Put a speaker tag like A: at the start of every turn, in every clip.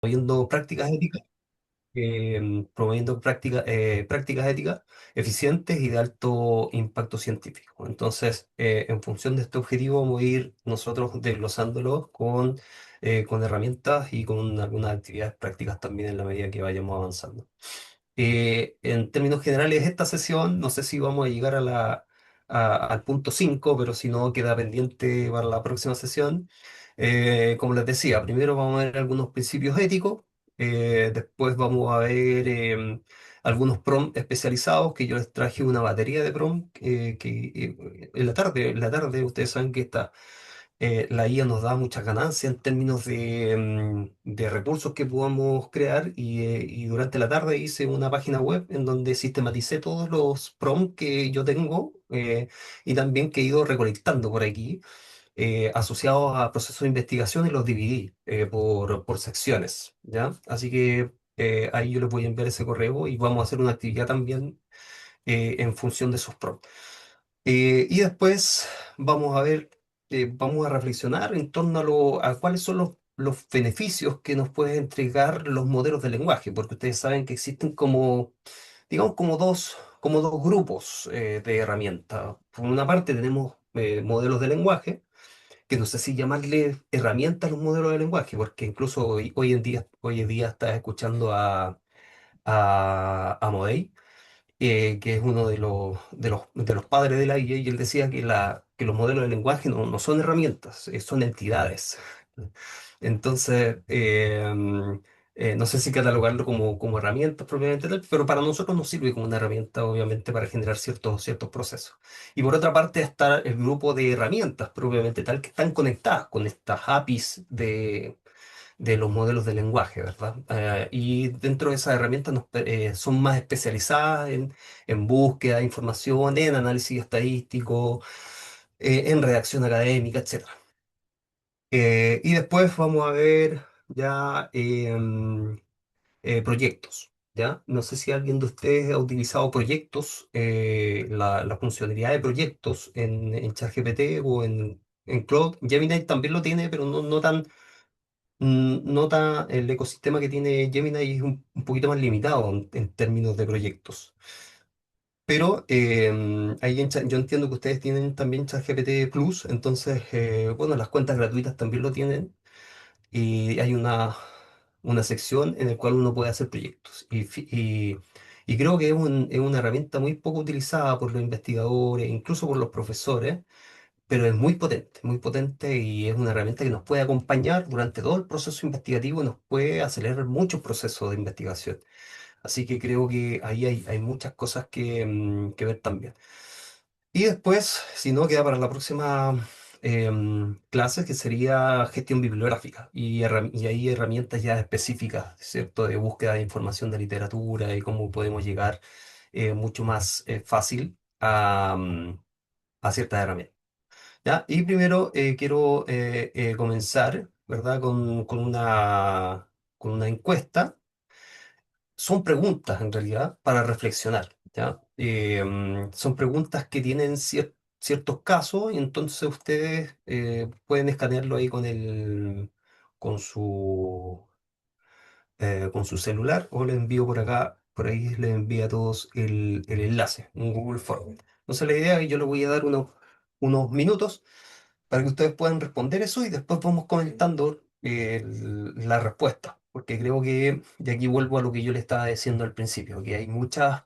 A: promoviendo prácticas éticas eficientes y de alto impacto científico. Entonces, en función de este objetivo, vamos a ir nosotros desglosándolo con herramientas y con algunas actividades prácticas también en la medida que vayamos avanzando. En términos generales, esta sesión, no sé si vamos a llegar al punto 5, pero si no, queda pendiente para la próxima sesión. Como les decía, primero vamos a ver algunos principios éticos, después vamos a ver algunos prompts especializados, que yo les traje una batería de prompts en la tarde ustedes saben que la IA nos da muchas ganancias en términos de recursos que podamos crear y durante la tarde hice una página web en donde sistematicé todos los prompts que yo tengo y también que he ido recolectando por aquí asociados a procesos de investigación y los dividí por secciones, ¿ya? Así que ahí yo les voy a enviar ese correo y vamos a hacer una actividad también en función de esos prompts. Y después vamos a ver, vamos a reflexionar en torno a cuáles son los beneficios que nos pueden entregar los modelos de lenguaje, porque ustedes saben que existen digamos, como dos grupos de herramientas. Por una parte tenemos modelos de lenguaje, que no sé si llamarle herramientas a los modelos de lenguaje, porque incluso hoy en día estás escuchando a Modey, que es uno de los padres de la IA, y él decía que los modelos de lenguaje no son herramientas, son entidades. Entonces, no sé si catalogarlo como herramientas propiamente tal, pero para nosotros nos sirve como una herramienta, obviamente, para generar ciertos procesos. Y por otra parte está el grupo de herramientas propiamente tal que están conectadas con estas APIs de los modelos de lenguaje, ¿verdad? Y dentro de esas herramientas son más especializadas en búsqueda de información, en análisis estadístico, en redacción académica, etcétera. Y después vamos a ver ya proyectos, ¿ya? No sé si alguien de ustedes ha utilizado proyectos, la funcionalidad de proyectos en ChatGPT o en Claude. Gemini también lo tiene, pero nota el ecosistema que tiene Gemini es un poquito más limitado en términos de proyectos. Pero ahí yo entiendo que ustedes tienen también ChatGPT Plus, entonces, bueno, las cuentas gratuitas también lo tienen y hay una sección en la cual uno puede hacer proyectos. Y creo que es una herramienta muy poco utilizada por los investigadores, incluso por los profesores, pero es muy potente y es una herramienta que nos puede acompañar durante todo el proceso investigativo y nos puede acelerar muchos procesos de investigación. Así que creo que ahí hay muchas cosas que ver también. Y después, si no, queda para la próxima clase, que sería gestión bibliográfica y ahí herramientas ya específicas, ¿cierto? De búsqueda de información de literatura y cómo podemos llegar mucho más fácil a ciertas herramientas. ¿Ya? Y primero quiero comenzar, ¿verdad? Con una encuesta. Son preguntas en realidad para reflexionar, ¿ya? Son preguntas que tienen ciertos casos y entonces ustedes pueden escanearlo ahí con su, con su celular o le envío por acá, por ahí les envío a todos el enlace, un Google Form. Entonces la idea es que yo les voy a dar unos minutos para que ustedes puedan responder eso y después vamos comentando la respuesta, porque creo que, de aquí vuelvo a lo que yo le estaba diciendo al principio, que hay muchas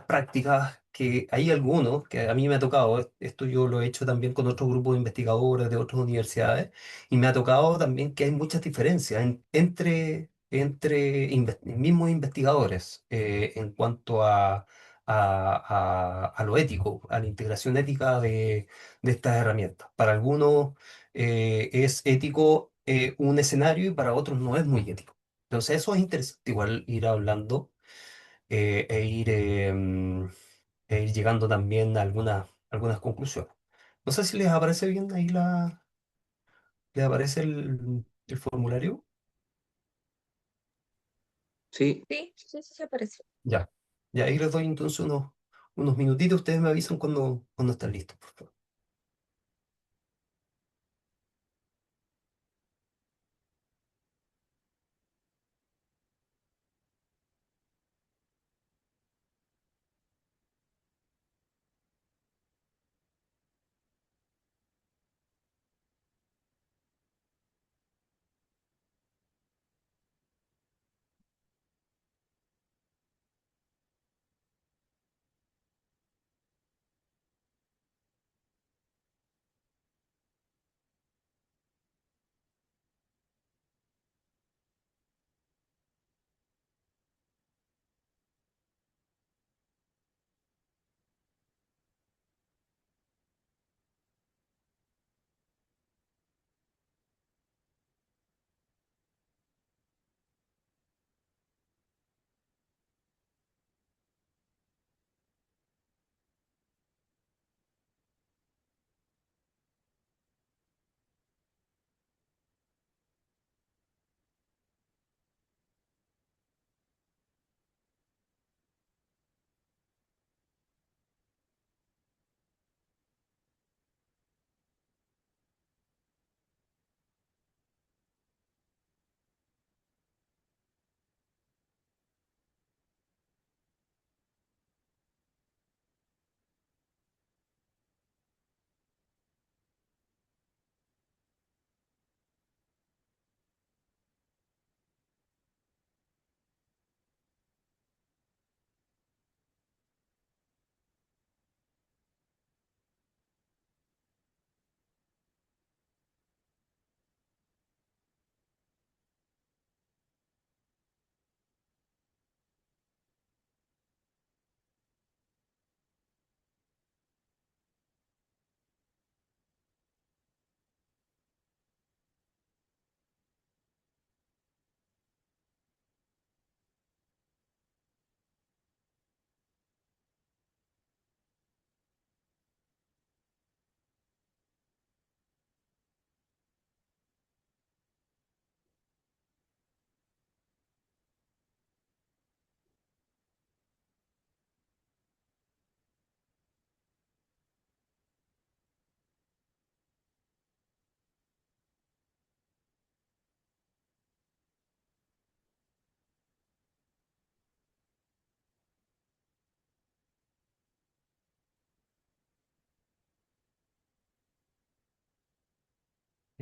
A: prácticas que hay algunos que a mí me ha tocado, esto yo lo he hecho también con otros grupos de investigadores de otras universidades, y me ha tocado también que hay muchas diferencias entre mismos investigadores en cuanto a lo ético, a la integración ética de estas herramientas. Para algunos es ético un escenario y para otros no es muy ético. Entonces eso es interesante igual ir hablando eh, e ir, eh, mm, e ir llegando también a algunas conclusiones. No sé si les aparece bien ahí les aparece el formulario.
B: Sí,
C: Sí, sí, sí, se parece.
A: Ya. Ya ahí les doy entonces unos minutitos. Ustedes me avisan cuando estén listos, por favor.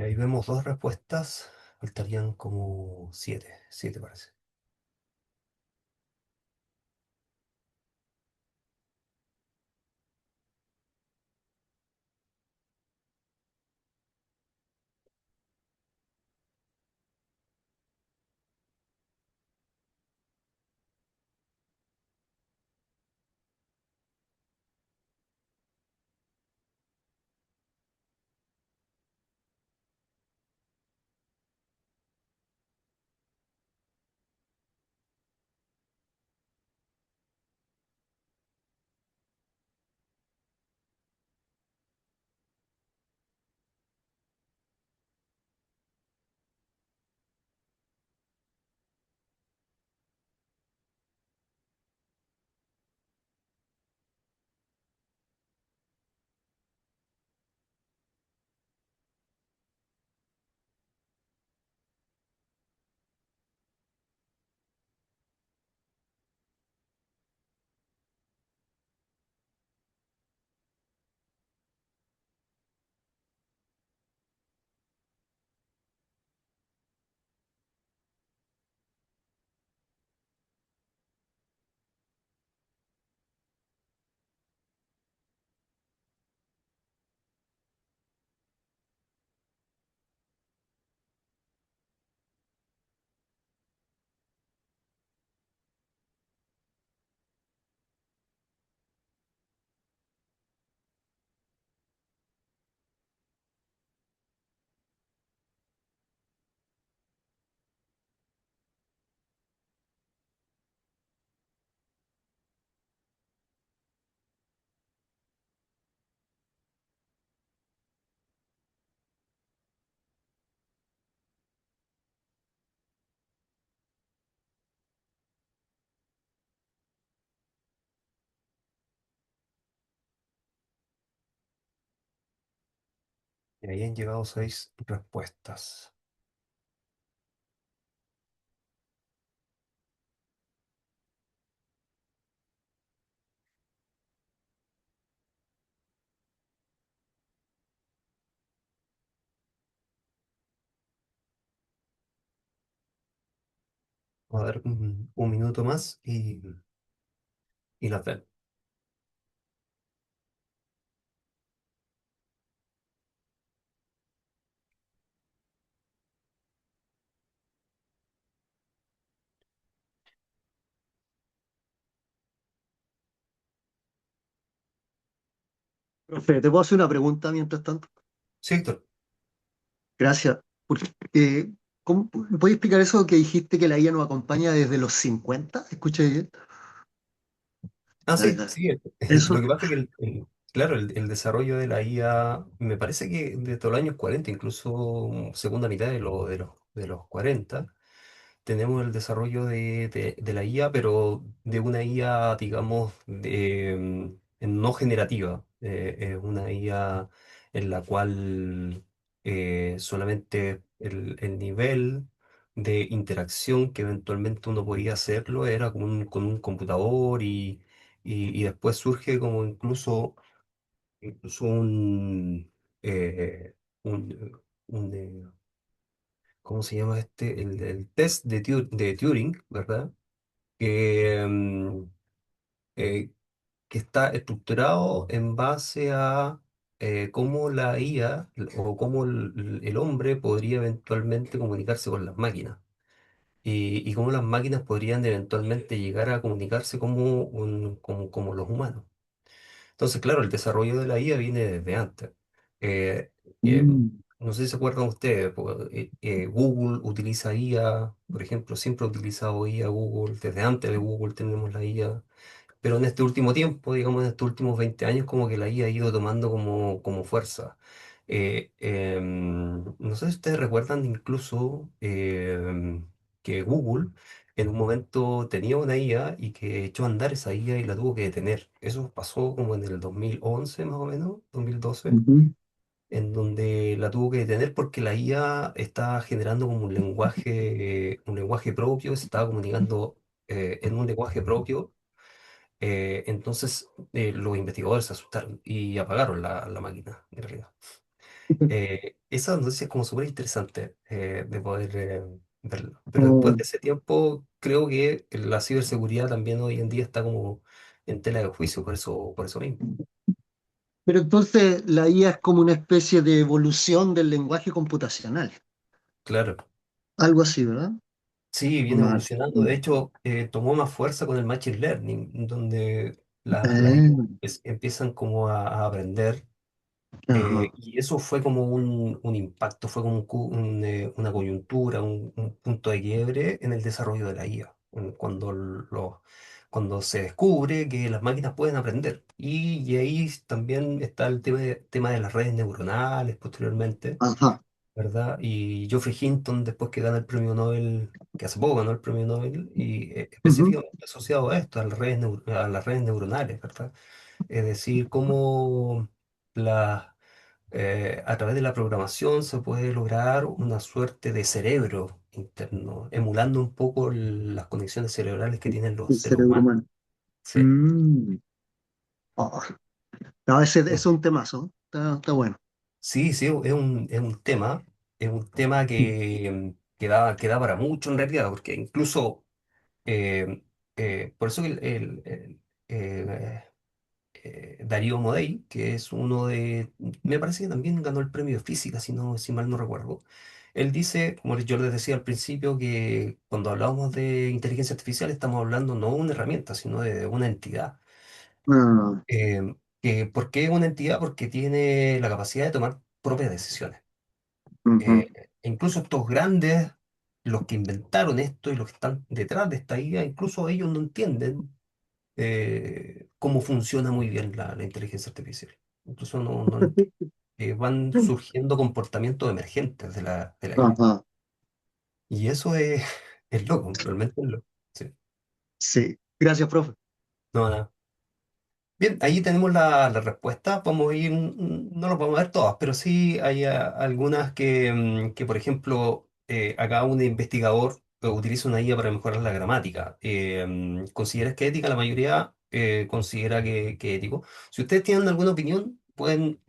A: Y ahí vemos dos respuestas, faltarían como siete parece. Y ahí han llegado seis respuestas. Vamos a dar un minuto más y las ven.
B: Profe, ¿te puedo hacer una pregunta mientras tanto?
A: Sí, Héctor.
B: Gracias. Eh, ¿Me puedes explicar eso que dijiste que la IA nos acompaña desde los 50? ¿Escuché bien?
A: Ah, sí,
B: Eh,
A: sí. Lo
B: Eso.
A: que pasa es que, claro, el desarrollo de la IA, me parece que desde los años 40, incluso segunda mitad de los 40, tenemos el desarrollo de la IA, pero de una IA, digamos, no generativa. Es una IA en la cual solamente el nivel de interacción que eventualmente uno podía hacerlo era con un computador y después surge como incluso un ¿cómo se llama este? El test de Turing, ¿verdad? Que, eh, que está estructurado en base a cómo la IA o cómo el hombre podría eventualmente comunicarse con las máquinas. Y cómo las máquinas podrían eventualmente llegar a comunicarse como los humanos. Entonces, claro, el desarrollo de la IA viene desde antes. Eh, eh,
B: Mm.
A: no sé si se acuerdan ustedes, Google utiliza IA, por ejemplo, siempre ha utilizado IA Google, desde antes de Google tenemos la IA, pero en este último tiempo, digamos en estos últimos 20 años, como que la IA ha ido tomando como fuerza. No sé si ustedes recuerdan incluso que Google en un momento tenía una IA y que echó a andar esa IA y la tuvo que detener. Eso pasó como en el 2011 más o menos, 2012,
B: Ujú,
A: en donde la tuvo que detener porque la IA estaba generando como un lenguaje propio, se estaba comunicando en un lenguaje propio. Entonces los investigadores se asustaron y apagaron la máquina, en realidad. Esa noticia es como súper interesante de poder verlo. Pero después
B: Oh,
A: de ese tiempo, creo que la ciberseguridad también hoy en día está como en tela de juicio, por eso mismo.
B: pero entonces la IA es como una especie de evolución del lenguaje computacional.
A: Claro.
B: Algo así, ¿verdad?
A: Sí, viene
B: Vale.
A: evolucionando. De hecho, tomó más fuerza con el Machine Learning, donde las IA
B: Ah,
A: empiezan como a aprender.
B: ajá,
A: Y eso fue como un impacto, fue como una coyuntura, un punto de quiebre en el desarrollo de la IA, cuando se descubre que las máquinas pueden aprender. Y ahí también está el tema de las redes neuronales posteriormente,
B: ajá.
A: ¿verdad? Y Geoffrey Hinton, después que gana el premio Nobel, que hace poco ganó el premio Nobel, y
B: Ujú.
A: específicamente asociado a esto, a las redes neuronales, ¿verdad? Es decir, cómo a través de la programación se puede lograr una suerte de cerebro interno, emulando un poco las conexiones cerebrales que tienen los
B: El
A: seres
B: cerebro
A: humanos.
B: humano.
A: Sí.
B: Mm. Oh, no, ese
A: Eh,
B: es un temazo. Está bueno.
A: Sí, sí, es un tema que da para mucho en realidad, porque incluso, eh, por eso que eh, Darío Modei, que es uno me parece que también ganó el premio de física, si mal no recuerdo. Él dice, como yo les decía al principio, que cuando hablamos de inteligencia artificial estamos hablando no de una herramienta, sino de una entidad.
B: Ah,
A: ¿Por qué una entidad? Porque tiene la capacidad de tomar propias decisiones.
B: ujú.
A: Eh, incluso estos grandes, los que inventaron esto y los que están detrás de esta idea, incluso ellos no entienden cómo funciona muy bien la inteligencia artificial. Incluso no lo entienden. Van surgiendo comportamientos emergentes de la IA.
B: Ajá,
A: Y eso es loco, realmente es loco. Sí.
B: sí. Gracias, profe.
A: No, nada. Bien, ahí tenemos la respuesta. Vamos a ir, no lo vamos a ver todas, pero sí hay algunas que, por ejemplo, acá un investigador utiliza una IA para mejorar la gramática. ¿Consideras que ética? La mayoría considera que ético. Si ustedes tienen alguna opinión, pueden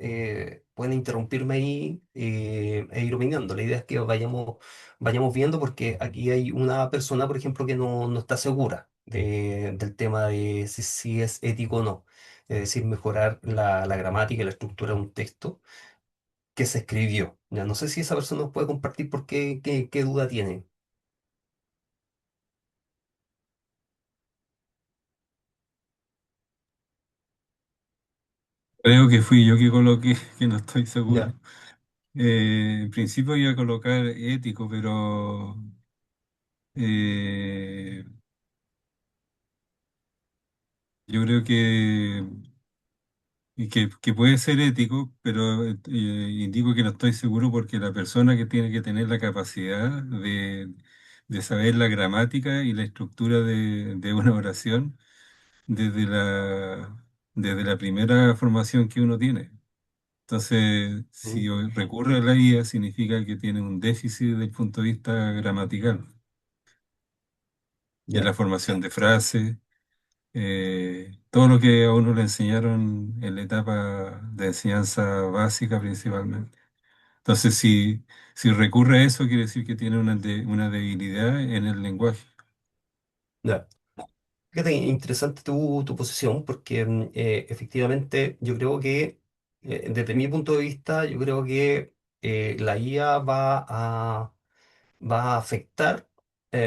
A: interrumpirme ahí e ir opinando. La idea es que vayamos viendo porque aquí hay una persona, por ejemplo, que no está segura del tema de si es ético o no, es decir, mejorar la gramática y la estructura de un texto que se escribió. Ya no sé si esa persona nos puede compartir por qué duda tiene.
C: Creo que fui yo que coloqué, que no estoy
A: Ya.
C: seguro. En principio iba a colocar ético, pero eh, yo creo que puede ser ético, pero indico que no estoy seguro porque la persona que tiene que tener la capacidad de saber la gramática y la estructura de una oración desde desde la primera formación que uno tiene. Entonces, si
A: Mm,
C: recurre a la IA, significa que tiene un déficit desde el punto de vista gramatical, en la
A: ya,
C: formación de frases, todo lo que a uno le enseñaron en la etapa de enseñanza básica principalmente. Entonces, si recurre a eso, quiere decir que tiene una debilidad en el lenguaje.
A: ya. Fíjate, interesante tu posición, porque efectivamente yo creo que, desde mi punto de vista, yo creo que la IA va a afectar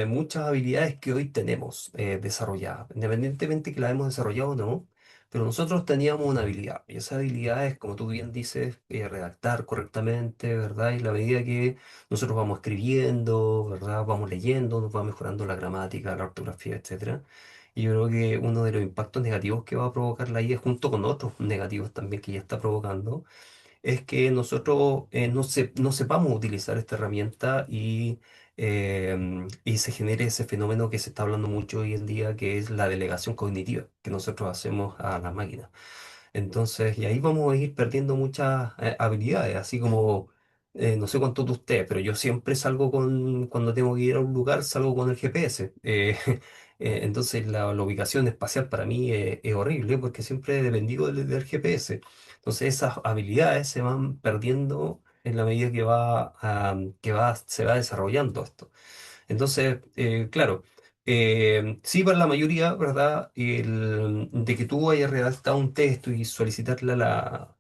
A: muchas habilidades que hoy tenemos desarrolladas, independientemente que las hemos desarrollado o no, pero nosotros teníamos una habilidad, y esa habilidad es, como tú bien dices, redactar correctamente, ¿verdad? Y la medida que nosotros vamos escribiendo, ¿verdad? Vamos leyendo, nos va mejorando la gramática, la ortografía, etcétera. Y yo creo que uno de los impactos negativos que va a provocar la IA, junto con otros negativos también que ya está provocando, es que nosotros no sepamos utilizar esta herramienta y se genere ese fenómeno que se está hablando mucho hoy en día, que es la delegación cognitiva que nosotros hacemos a las máquinas. Entonces, y ahí vamos a ir perdiendo muchas habilidades, así como, no sé cuánto de ustedes, pero yo siempre cuando tengo que ir a un lugar, salgo con el GPS. Entonces, la ubicación espacial para mí es horrible porque siempre he dependido del GPS. Entonces, esas habilidades se van perdiendo en la medida se va desarrollando esto. Entonces, claro, sí para la mayoría, ¿verdad? De que tú hayas redactado un texto y solicitarle a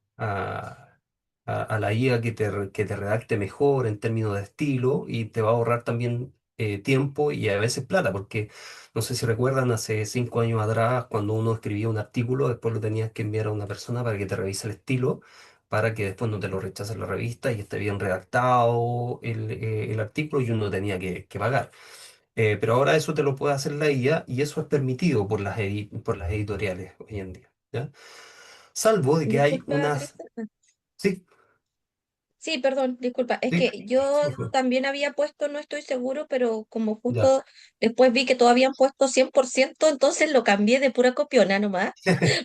A: la IA que te redacte mejor en términos de estilo y te va a ahorrar también tiempo y a veces plata, porque no sé si recuerdan hace 5 años atrás cuando uno escribía un artículo, después lo tenías que enviar a una persona para que te revise el estilo, para que después no te lo rechace la revista y esté bien redactado el artículo y uno tenía que pagar. Pero ahora eso te lo puede hacer la IA y eso es permitido por por las editoriales hoy en día, ¿ya? Salvo de que hay
D: Disculpa,
A: unas...
D: Christopher.
A: Sí,
D: Sí, perdón, disculpa. Es
A: sí,
D: que yo
A: por favor.
D: también había puesto, no estoy seguro, pero como
A: Ya.
D: justo después vi que todos habían puesto 100%, entonces lo cambié de pura copiona nomás,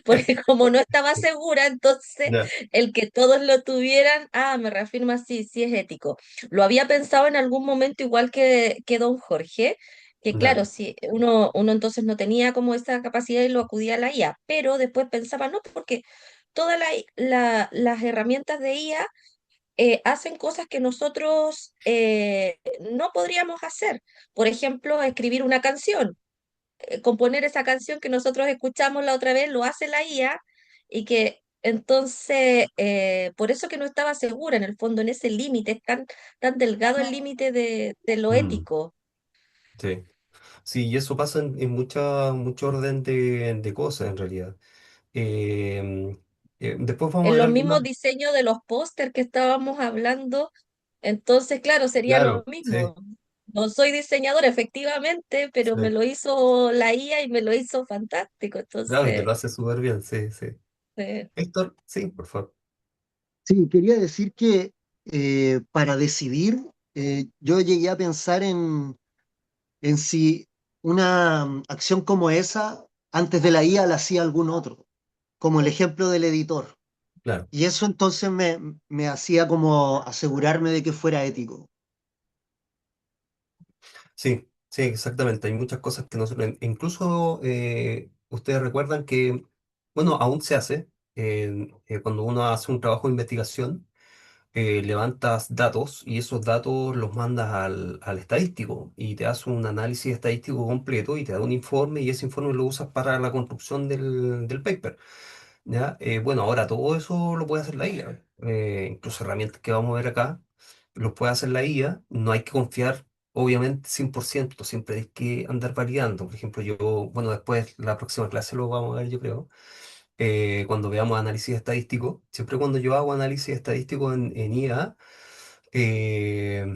D: porque como no estaba segura, entonces
A: Ya,
D: el que todos lo tuvieran, me reafirma sí, sí es ético. Lo había pensado en algún momento igual que don Jorge, que claro,
A: dale.
D: si uno entonces no tenía como esa capacidad y lo acudía a la IA, pero después pensaba, no, porque todas las herramientas de IA hacen cosas que nosotros no podríamos hacer. Por ejemplo, escribir una canción, componer esa canción que nosotros escuchamos la otra vez, lo hace la IA y que entonces, por eso que no estaba segura en el fondo, en ese límite, es tan delgado el límite de lo
A: Mm,
D: ético.
A: sí. Sí, y eso pasa en mucho orden de cosas en realidad. Eh, después vamos a
D: En
A: ver
D: los
A: algunas...
D: mismos diseños de los póster que estábamos hablando, entonces, claro, sería lo
A: Claro, sí.
D: mismo. No soy diseñadora, efectivamente, pero me
A: Sí.
D: lo hizo la IA y me lo hizo fantástico.
A: Claro, y te
D: Entonces,
A: lo hace súper bien, sí, sí.
D: eh,
A: Héctor, sí, por favor.
B: Sí, quería decir que para decidir, yo llegué a pensar en si una acción como esa, antes de la IA, la hacía algún otro, como el ejemplo del editor.
A: Claro.
B: Y eso entonces me hacía como asegurarme de que fuera ético.
A: Sí, sí, exactamente. Hay muchas cosas que no se... Incluso ustedes recuerdan que, bueno, aún se hace, cuando uno hace un trabajo de investigación, levantas datos y esos datos los mandas al estadístico y te hace un análisis estadístico completo y te da un informe y ese informe lo usas para la construcción del paper. ¿Ya? Bueno, ahora todo eso lo puede hacer la IA. Incluso herramientas que vamos a ver acá, lo puede hacer la IA. No hay que confiar, obviamente, 100%. Siempre hay que andar validando. Por ejemplo, yo, bueno, después la próxima clase lo vamos a ver, yo creo. Cuando veamos análisis estadístico, siempre cuando yo hago análisis estadístico en IA, eh,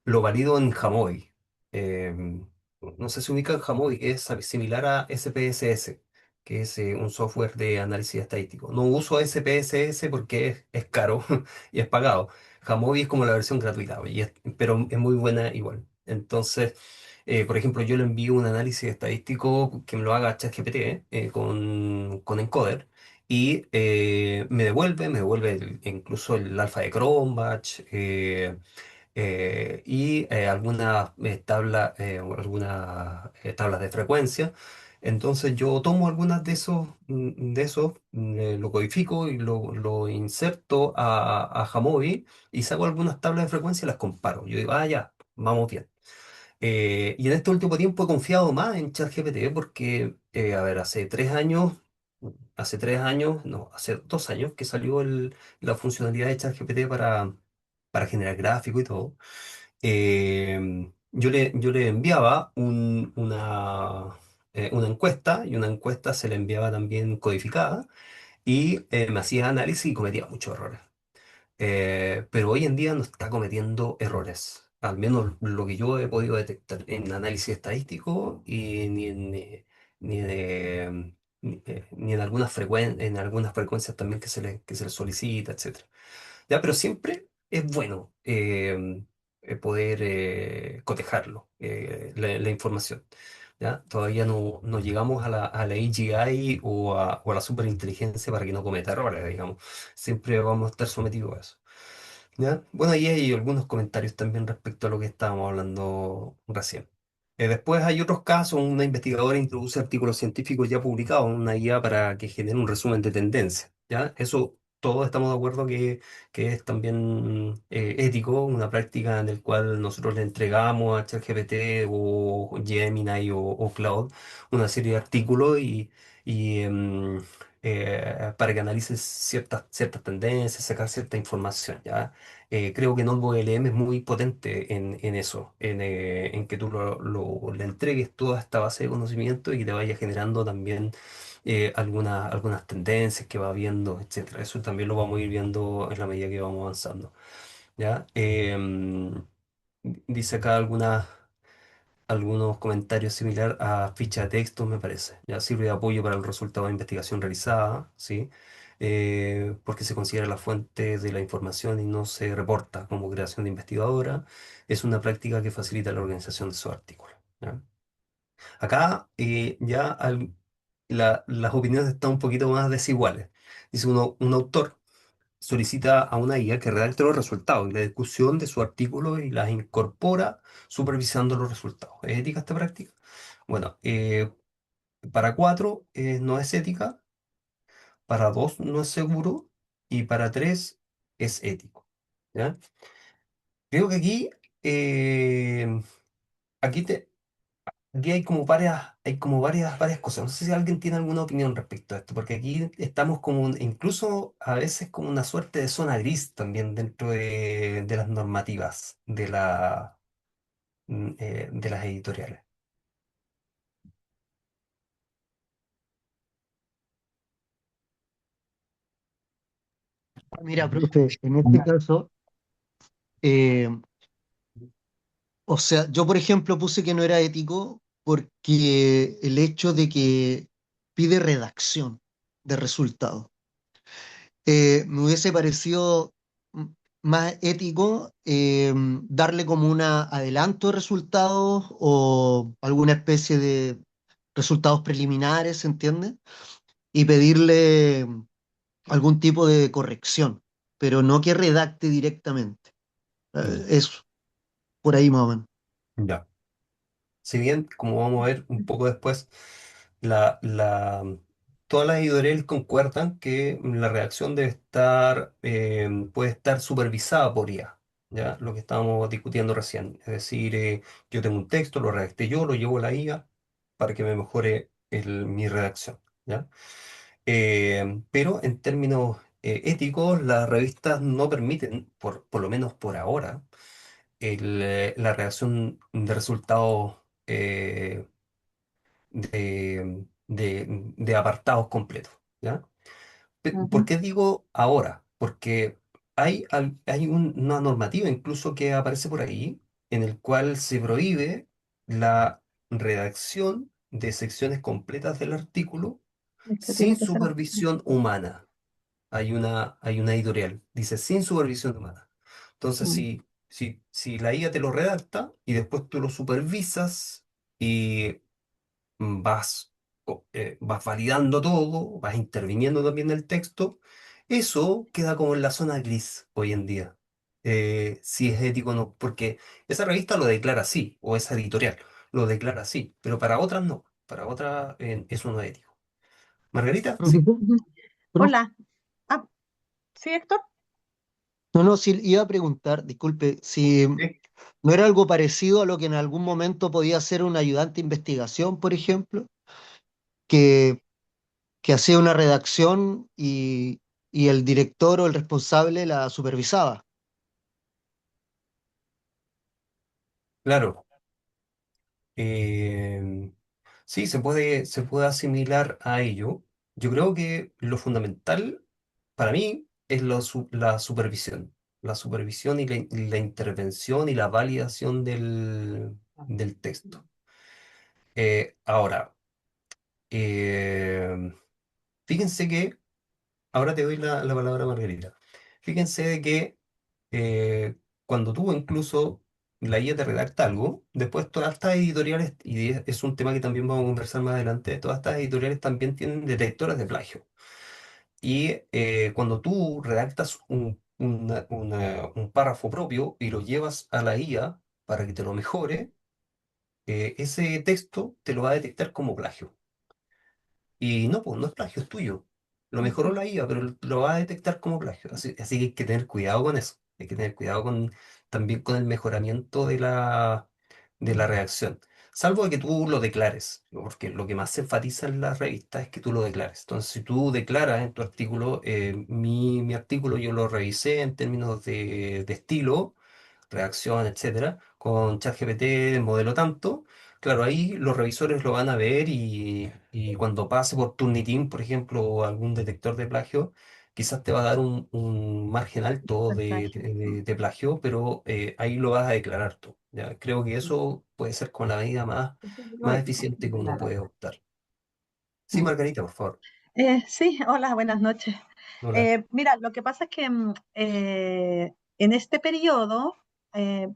A: lo valido en Jamovi. No sé si ubican Jamovi, es similar a SPSS, que es un software de análisis estadístico. No uso SPSS porque es caro y es pagado. Jamovi es como la versión gratuita, pero es muy buena igual. Entonces, por ejemplo, yo le envío un análisis estadístico que me lo haga ChatGPT con Encoder. Y me devuelve incluso el alfa de Cronbach, algunas tablas de frecuencia. Entonces yo tomo algunas de esos, lo codifico y lo inserto a Jamovi y saco algunas tablas de frecuencia y las comparo. Yo digo, ya, vamos bien. Y en este último tiempo he confiado más en ChatGPT porque, a ver, no, hace 2 años que salió la funcionalidad de ChatGPT para generar gráfico y todo. Yo le enviaba una encuesta y una encuesta se le enviaba también codificada y me hacía análisis y cometía muchos errores. Pero hoy en día no está cometiendo errores, al menos lo que yo he podido detectar en análisis estadístico y ni en algunas frecuencias también que se le solicita, etcétera. Ya, pero siempre es bueno poder cotejarlo, la información. ¿Ya? Todavía no llegamos a la AGI o a la superinteligencia para que no cometa errores, digamos. Siempre vamos a estar sometidos a eso. ¿Ya? Bueno, ahí hay algunos comentarios también respecto a lo que estábamos hablando recién. Después hay otros casos, una investigadora introduce artículos científicos ya publicados en una guía para que genere un resumen de tendencia. ¿Ya? Eso todos estamos de acuerdo que es también ético, una práctica en la cual nosotros le entregamos a ChatGPT o Gemini o Cloud una serie de artículos y para que analices ciertas tendencias, sacar cierta información, ¿ya? Creo que Notebook LM es muy potente en eso, en que tú le entregues toda esta base de conocimiento y que te vaya generando también algunas tendencias que va viendo, etcétera. Eso también lo vamos a ir viendo en la medida que vamos avanzando, ¿ya? Dice acá algunos comentarios similar a ficha de texto, me parece. Ya sirve de apoyo para el resultado de investigación realizada, ¿sí? Porque se considera la fuente de la información y no se reporta como creación de investigadora. Es una práctica que facilita la organización de su artículo. ¿Ya? Acá las opiniones están un poquito más desiguales. Dice un autor solicita a una IA que redacte los resultados y la discusión de su artículo y las incorpora supervisando los resultados. ¿Es ética esta práctica? Bueno, para cuatro no es ética, para dos no es seguro y para tres es ético. ¿Ya? Creo que eh, aquí te, aquí hay como varias cosas. No sé si alguien tiene alguna opinión respecto a esto, porque aquí estamos incluso a veces como una suerte de zona gris también dentro de las normativas de las editoriales.
B: Mira, profe, en este caso, eh, o sea, yo por ejemplo puse que no era ético porque el hecho de que pide redacción de resultados. Me hubiese parecido mm, más ético darle como un adelanto de resultados o alguna especie de resultados preliminares, ¿se entiende? Y pedirle algún tipo de corrección, pero no que redacte directamente.
A: Mm,
B: Eso, por ahí más o menos.
A: ya. Si bien, como vamos a ver un poco después, la, la, todas las editoriales concuerdan que la redacción puede estar supervisada por IA, ¿ya? Lo que estábamos discutiendo recién. Es decir, yo tengo un texto, lo redacté yo, lo llevo a la IA para que me mejore mi redacción, ¿ya? Pero en términos éticos, las revistas no permiten, por lo menos por ahora, la redacción de resultados de apartados completos, ¿ya? ¿Por
E: Ujú.
A: qué digo ahora? Porque hay una normativa incluso que aparece por ahí en el cual se prohíbe la redacción de secciones completas del artículo
E: Esto
A: sin
E: tiene que ser así.
A: supervisión humana. Hay una editorial, dice sin supervisión humana. Entonces,
E: Mm.
A: si la IA te lo redacta y después tú lo supervisas y vas validando todo, vas interviniendo también en el texto, eso queda como en la zona gris hoy en día. Si es ético o no, porque esa revista lo declara así, o esa editorial lo declara así, pero para otras no, para otras eso no es ético. Margarita, sí.
B: Profesor,
E: Ujú.
B: profe,
E: Hola. Ah, sí, Héctor.
B: no, no, sí, iba a preguntar, disculpe, si
A: Sí.
B: no era algo parecido a lo que en algún momento podía ser un ayudante de investigación, por ejemplo, que, que hacía una redacción y el director o el responsable la supervisaba.
A: Claro. Eh, sí, se puede asimilar a ello. Yo creo que lo fundamental para mí es la supervisión. La supervisión y la intervención y la validación del texto. Ahora, eh, fíjense que, ahora te doy la palabra, Margarita. Fíjense de que cuando tú incluso la IA te redacta algo, después todas estas editoriales, y es un tema que también vamos a conversar más adelante, todas estas editoriales también tienen detectores de plagio. Y cuando tú redactas un párrafo propio y lo llevas a la IA para que te lo mejore, ese texto te lo va a detectar como plagio. Y no, pues no es plagio, es tuyo. Lo mejoró la IA, pero lo va a detectar como plagio. Así que hay que tener cuidado con eso. Hay que tener cuidado también con el mejoramiento de la redacción. Salvo de que tú lo declares, ¿no? Porque lo que más se enfatiza en la revista es que tú lo declares. Entonces, si tú declaras en tu artículo, mi artículo yo lo revisé en términos de estilo, redacción, etcétera, con ChatGPT modelo tanto. Claro, ahí los revisores lo van a ver y cuando pase por Turnitin, por ejemplo, o algún detector de plagio, quizás te va a dar un margen alto
E: El
A: de,
E: plagio.
A: de- de- de plagio, pero ahí lo vas a declarar tú. ¿Ya? Creo que eso puede ser con la medida más,
E: Eso es lo
A: más
E: ético,
A: eficiente que uno
E: declarar.
A: puede optar. Sí,
E: Mm.
A: Margarita, por favor.
E: Sí, hola, buenas noches.
A: Hola.
E: Mira, lo que pasa es que en este periodo, eh,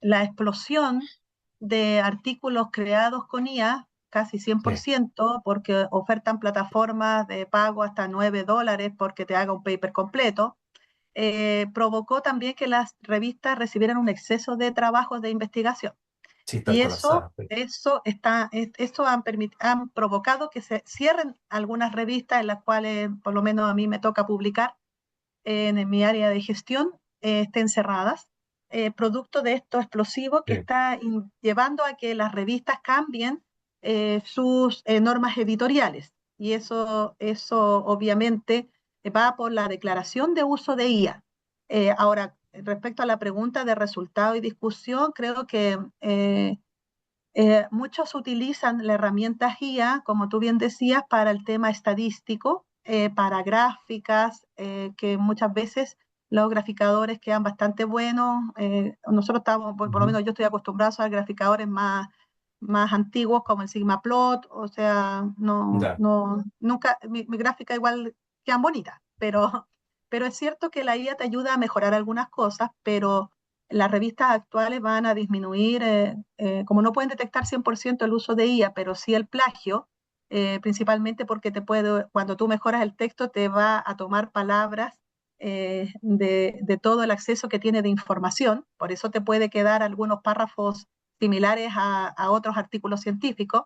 E: la explosión de artículos creados con IA, casi
A: Sí,
E: 100%, porque ofertan plataformas de pago hasta $9 porque te haga un paper completo, provocó también que las revistas recibieran un exceso de trabajos de investigación.
A: sí, están
E: Y eso,
A: colapsadas. Sí.
E: eso, está, esto han provocado que se cierren algunas revistas en las cuales, por lo menos a mí me toca publicar en mi área de gestión, estén cerradas, producto de esto explosivo que
A: Sí,
E: está llevando a que las revistas cambien sus normas editoriales. Y eso obviamente va por la declaración de uso de IA. Ahora, respecto a la pregunta de resultado y discusión, creo que muchos utilizan la herramienta GIA, como tú bien decías, para el tema estadístico, para gráficas, que muchas veces los graficadores quedan bastante buenos. Nosotros estamos, por lo
A: ujú,
E: menos yo estoy acostumbrado a graficadores más antiguos como el Sigmaplot, o sea,
A: ya,
E: nunca, mi gráfica igual quedan bonitas, pero es cierto que la IA te ayuda a mejorar algunas cosas, pero las revistas actuales van a disminuir, como no pueden detectar 100% el uso de IA, pero sí el plagio, principalmente porque cuando tú mejoras el texto, te va a tomar palabras de todo el acceso que tiene de información, por eso te puede quedar algunos párrafos similares a otros artículos científicos,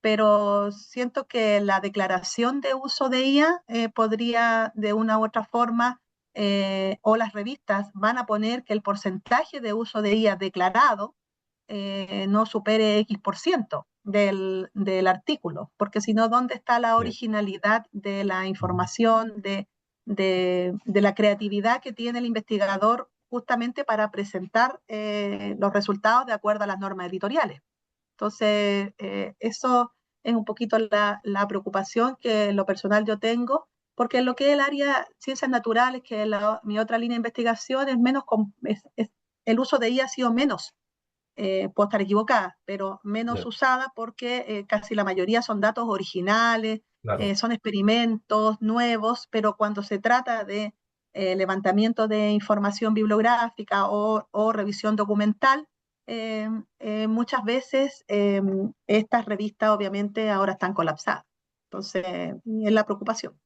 E: pero siento que la declaración de uso de IA podría de una u otra forma, o las revistas van a poner que el porcentaje de uso de IA declarado no supere X% del artículo, porque si no, ¿dónde está la
A: sí,
E: originalidad de la
A: ujú,
E: información, de la creatividad que tiene el investigador justamente para presentar los resultados de acuerdo a las normas editoriales? Entonces, eso es un poquito la preocupación que en lo personal yo tengo, porque en lo que es el área ciencias naturales, que es mi otra línea de investigación, el uso de IA ha sido menos, puedo estar equivocada, pero menos
A: ya,
E: usada porque casi la mayoría son datos originales,
A: claro.
E: son experimentos nuevos, pero cuando se trata de levantamiento de información bibliográfica o revisión documental, eh, muchas veces estas revistas obviamente ahora están colapsadas. Entonces, es la preocupación.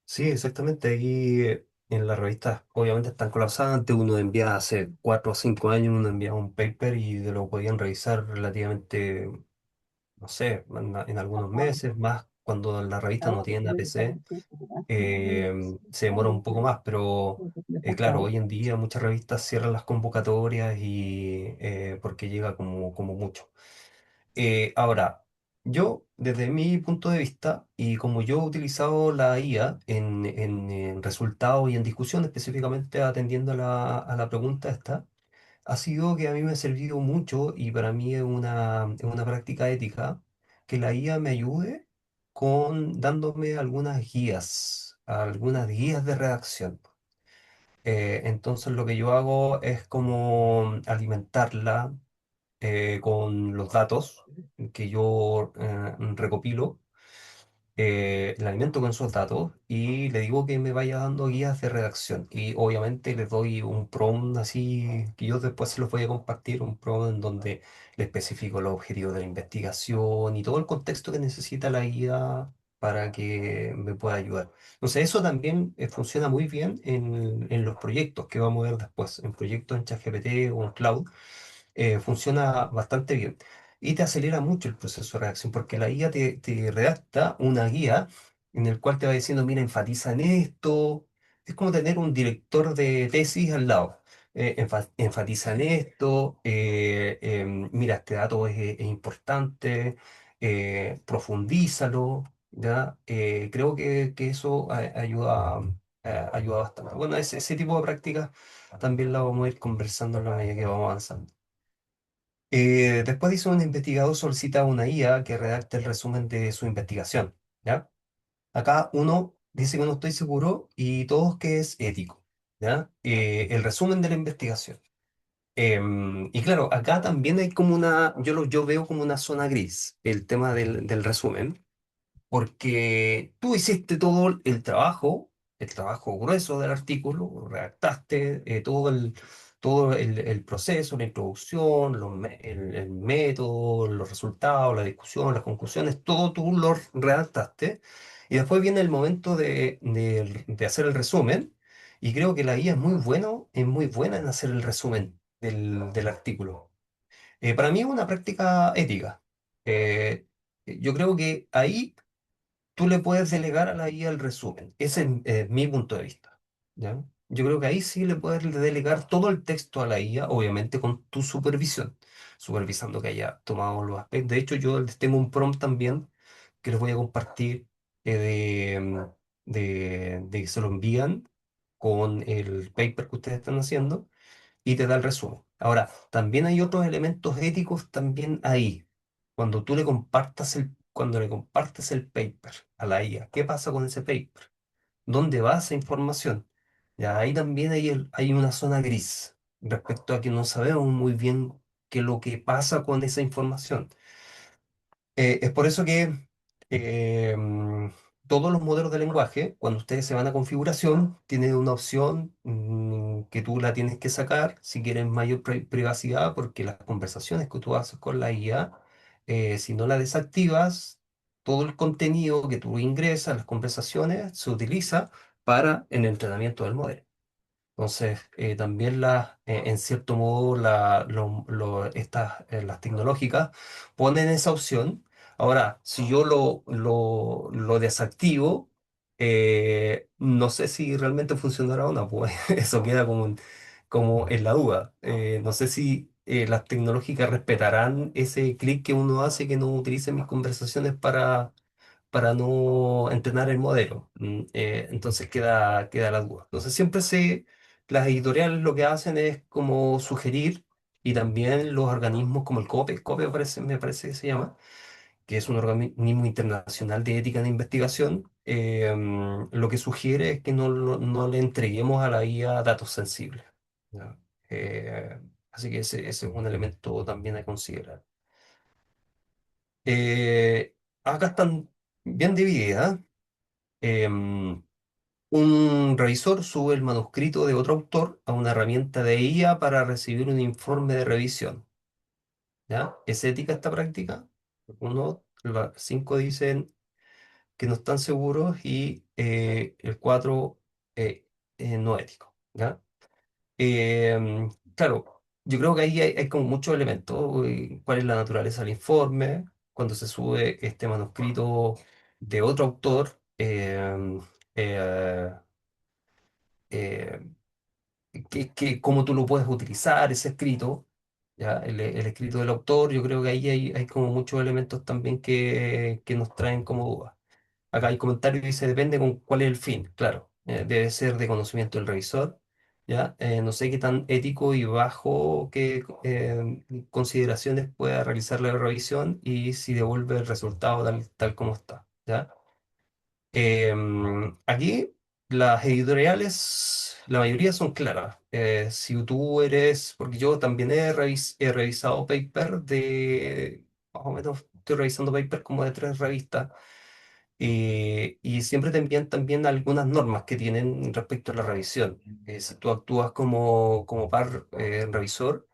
A: Sí, exactamente. Ahí en las revistas obviamente están colapsadas. Antes uno enviaba hace 4 o 5 años, uno enviaba un paper y lo podían revisar relativamente, no sé, en algunos meses, más cuando la revista no tiene APC, se demora un poco más, pero claro, hoy en día muchas revistas cierran las convocatorias y porque llega como mucho. Ahora, yo, desde mi punto de vista, y como yo he utilizado la IA en resultados y en discusión, específicamente atendiendo a la pregunta esta, ha sido que a mí me ha servido mucho y para mí es una práctica ética que la IA me ayude dándome algunas guías de redacción. Entonces lo que yo hago es como alimentarla con los datos que yo recopilo, la alimento con esos datos y le digo que me vaya dando guías de redacción. Y obviamente le doy un prompt así que yo después se los voy a compartir, un prompt en donde le especifico los objetivos de la investigación y todo el contexto que necesita la guía para que me pueda ayudar. Entonces eso también funciona muy bien en los proyectos que vamos a ver después, en proyectos en ChatGPT o en Cloud funciona bastante bien y te acelera mucho el proceso de redacción porque la guía te redacta una guía en el cual te va diciendo, mira, enfatiza en esto. Es como tener un director de tesis al lado. Enfatiza en esto, mira, este dato es importante, profundízalo, ¿ya? Creo que eso ayuda, ayuda bastante. Bueno, ese tipo de prácticas también la vamos a ir conversando en la medida que vamos avanzando. Después dice un investigador solicita a una IA que redacte el resumen de su investigación, ¿ya? Acá uno dice que no estoy seguro y todos que es ético, ¿ya? El resumen de la investigación. Y claro, acá también hay como una, yo veo como una zona gris, el tema del resumen, porque tú hiciste todo el trabajo grueso del artículo, redactaste todo el proceso, la introducción, el método, los resultados, la discusión, las conclusiones, todo tú lo redactaste. Y después viene el momento de hacer el resumen, y creo que la guía es muy buena en hacer el resumen del artículo. Para mí es una práctica ética. Eh, yo creo que ahí tú le puedes delegar a la IA el resumen. Ese es mi punto de vista. ¿Ya? Yo creo que ahí sí le puedes delegar todo el texto a la IA, obviamente con tu supervisión, supervisando que haya tomado los aspectos. De hecho, yo les tengo un prompt también que les voy a compartir de que se lo envían con el paper que ustedes están haciendo y te da el resumen. Ahora, también hay otros elementos éticos también ahí. Cuando le compartes el paper a la IA, ¿qué pasa con ese paper? ¿Dónde va esa información? Ya ahí también hay una zona gris respecto a que no sabemos muy bien qué es lo que pasa con esa información. Es por eso que todos los modelos de lenguaje, cuando ustedes se van a configuración, tienen una opción que tú la tienes que sacar si quieres mayor privacidad, porque las conversaciones que tú haces con la IA, si no la desactivas, todo el contenido que tú ingresas, las conversaciones, se utiliza para el entrenamiento del modelo. Entonces, también en cierto modo, las tecnológicas ponen esa opción. Ahora, si yo lo desactivo, no sé si realmente funcionará o no, pues eso queda como en la duda. No sé si las tecnológicas respetarán ese clic que uno hace que no utilice mis conversaciones para no entrenar el modelo. Entonces queda la duda. Entonces las editoriales lo que hacen es como sugerir, y también los organismos como el COPE me parece que se llama, que es un organismo internacional de ética de investigación, lo que sugiere es que no le entreguemos a la IA datos sensibles. ¿Ya? Eh, Así que ese es un elemento también a considerar. Acá están bien divididas. Em, un revisor sube el manuscrito de otro autor a una herramienta de IA para recibir un informe de revisión. ¿Ya? ¿Es ética esta práctica? Cinco dicen que no están seguros y el cuatro no ético. ¿Ya? Claro, yo creo que ahí hay como muchos elementos. ¿Cuál es la naturaleza del informe? Cuando se sube este manuscrito de otro autor, eh, eh, cómo tú lo puedes utilizar, ese escrito, ¿ya? El escrito del autor, yo creo que ahí hay como muchos elementos también que nos traen como dudas. Acá hay comentarios que dice, depende con cuál es el fin, claro, debe ser de conocimiento del revisor, ¿ya? No sé qué tan ético y bajo qué consideraciones pueda realizar la revisión y si devuelve el resultado tal como está, ¿ya? Aquí las editoriales, la mayoría son claras. Si tú eres, porque yo también he revisado paper más o menos, estoy revisando paper como de 3 revistas, y siempre te envían también algunas normas que tienen respecto a la revisión. Si tú actúas como par revisor,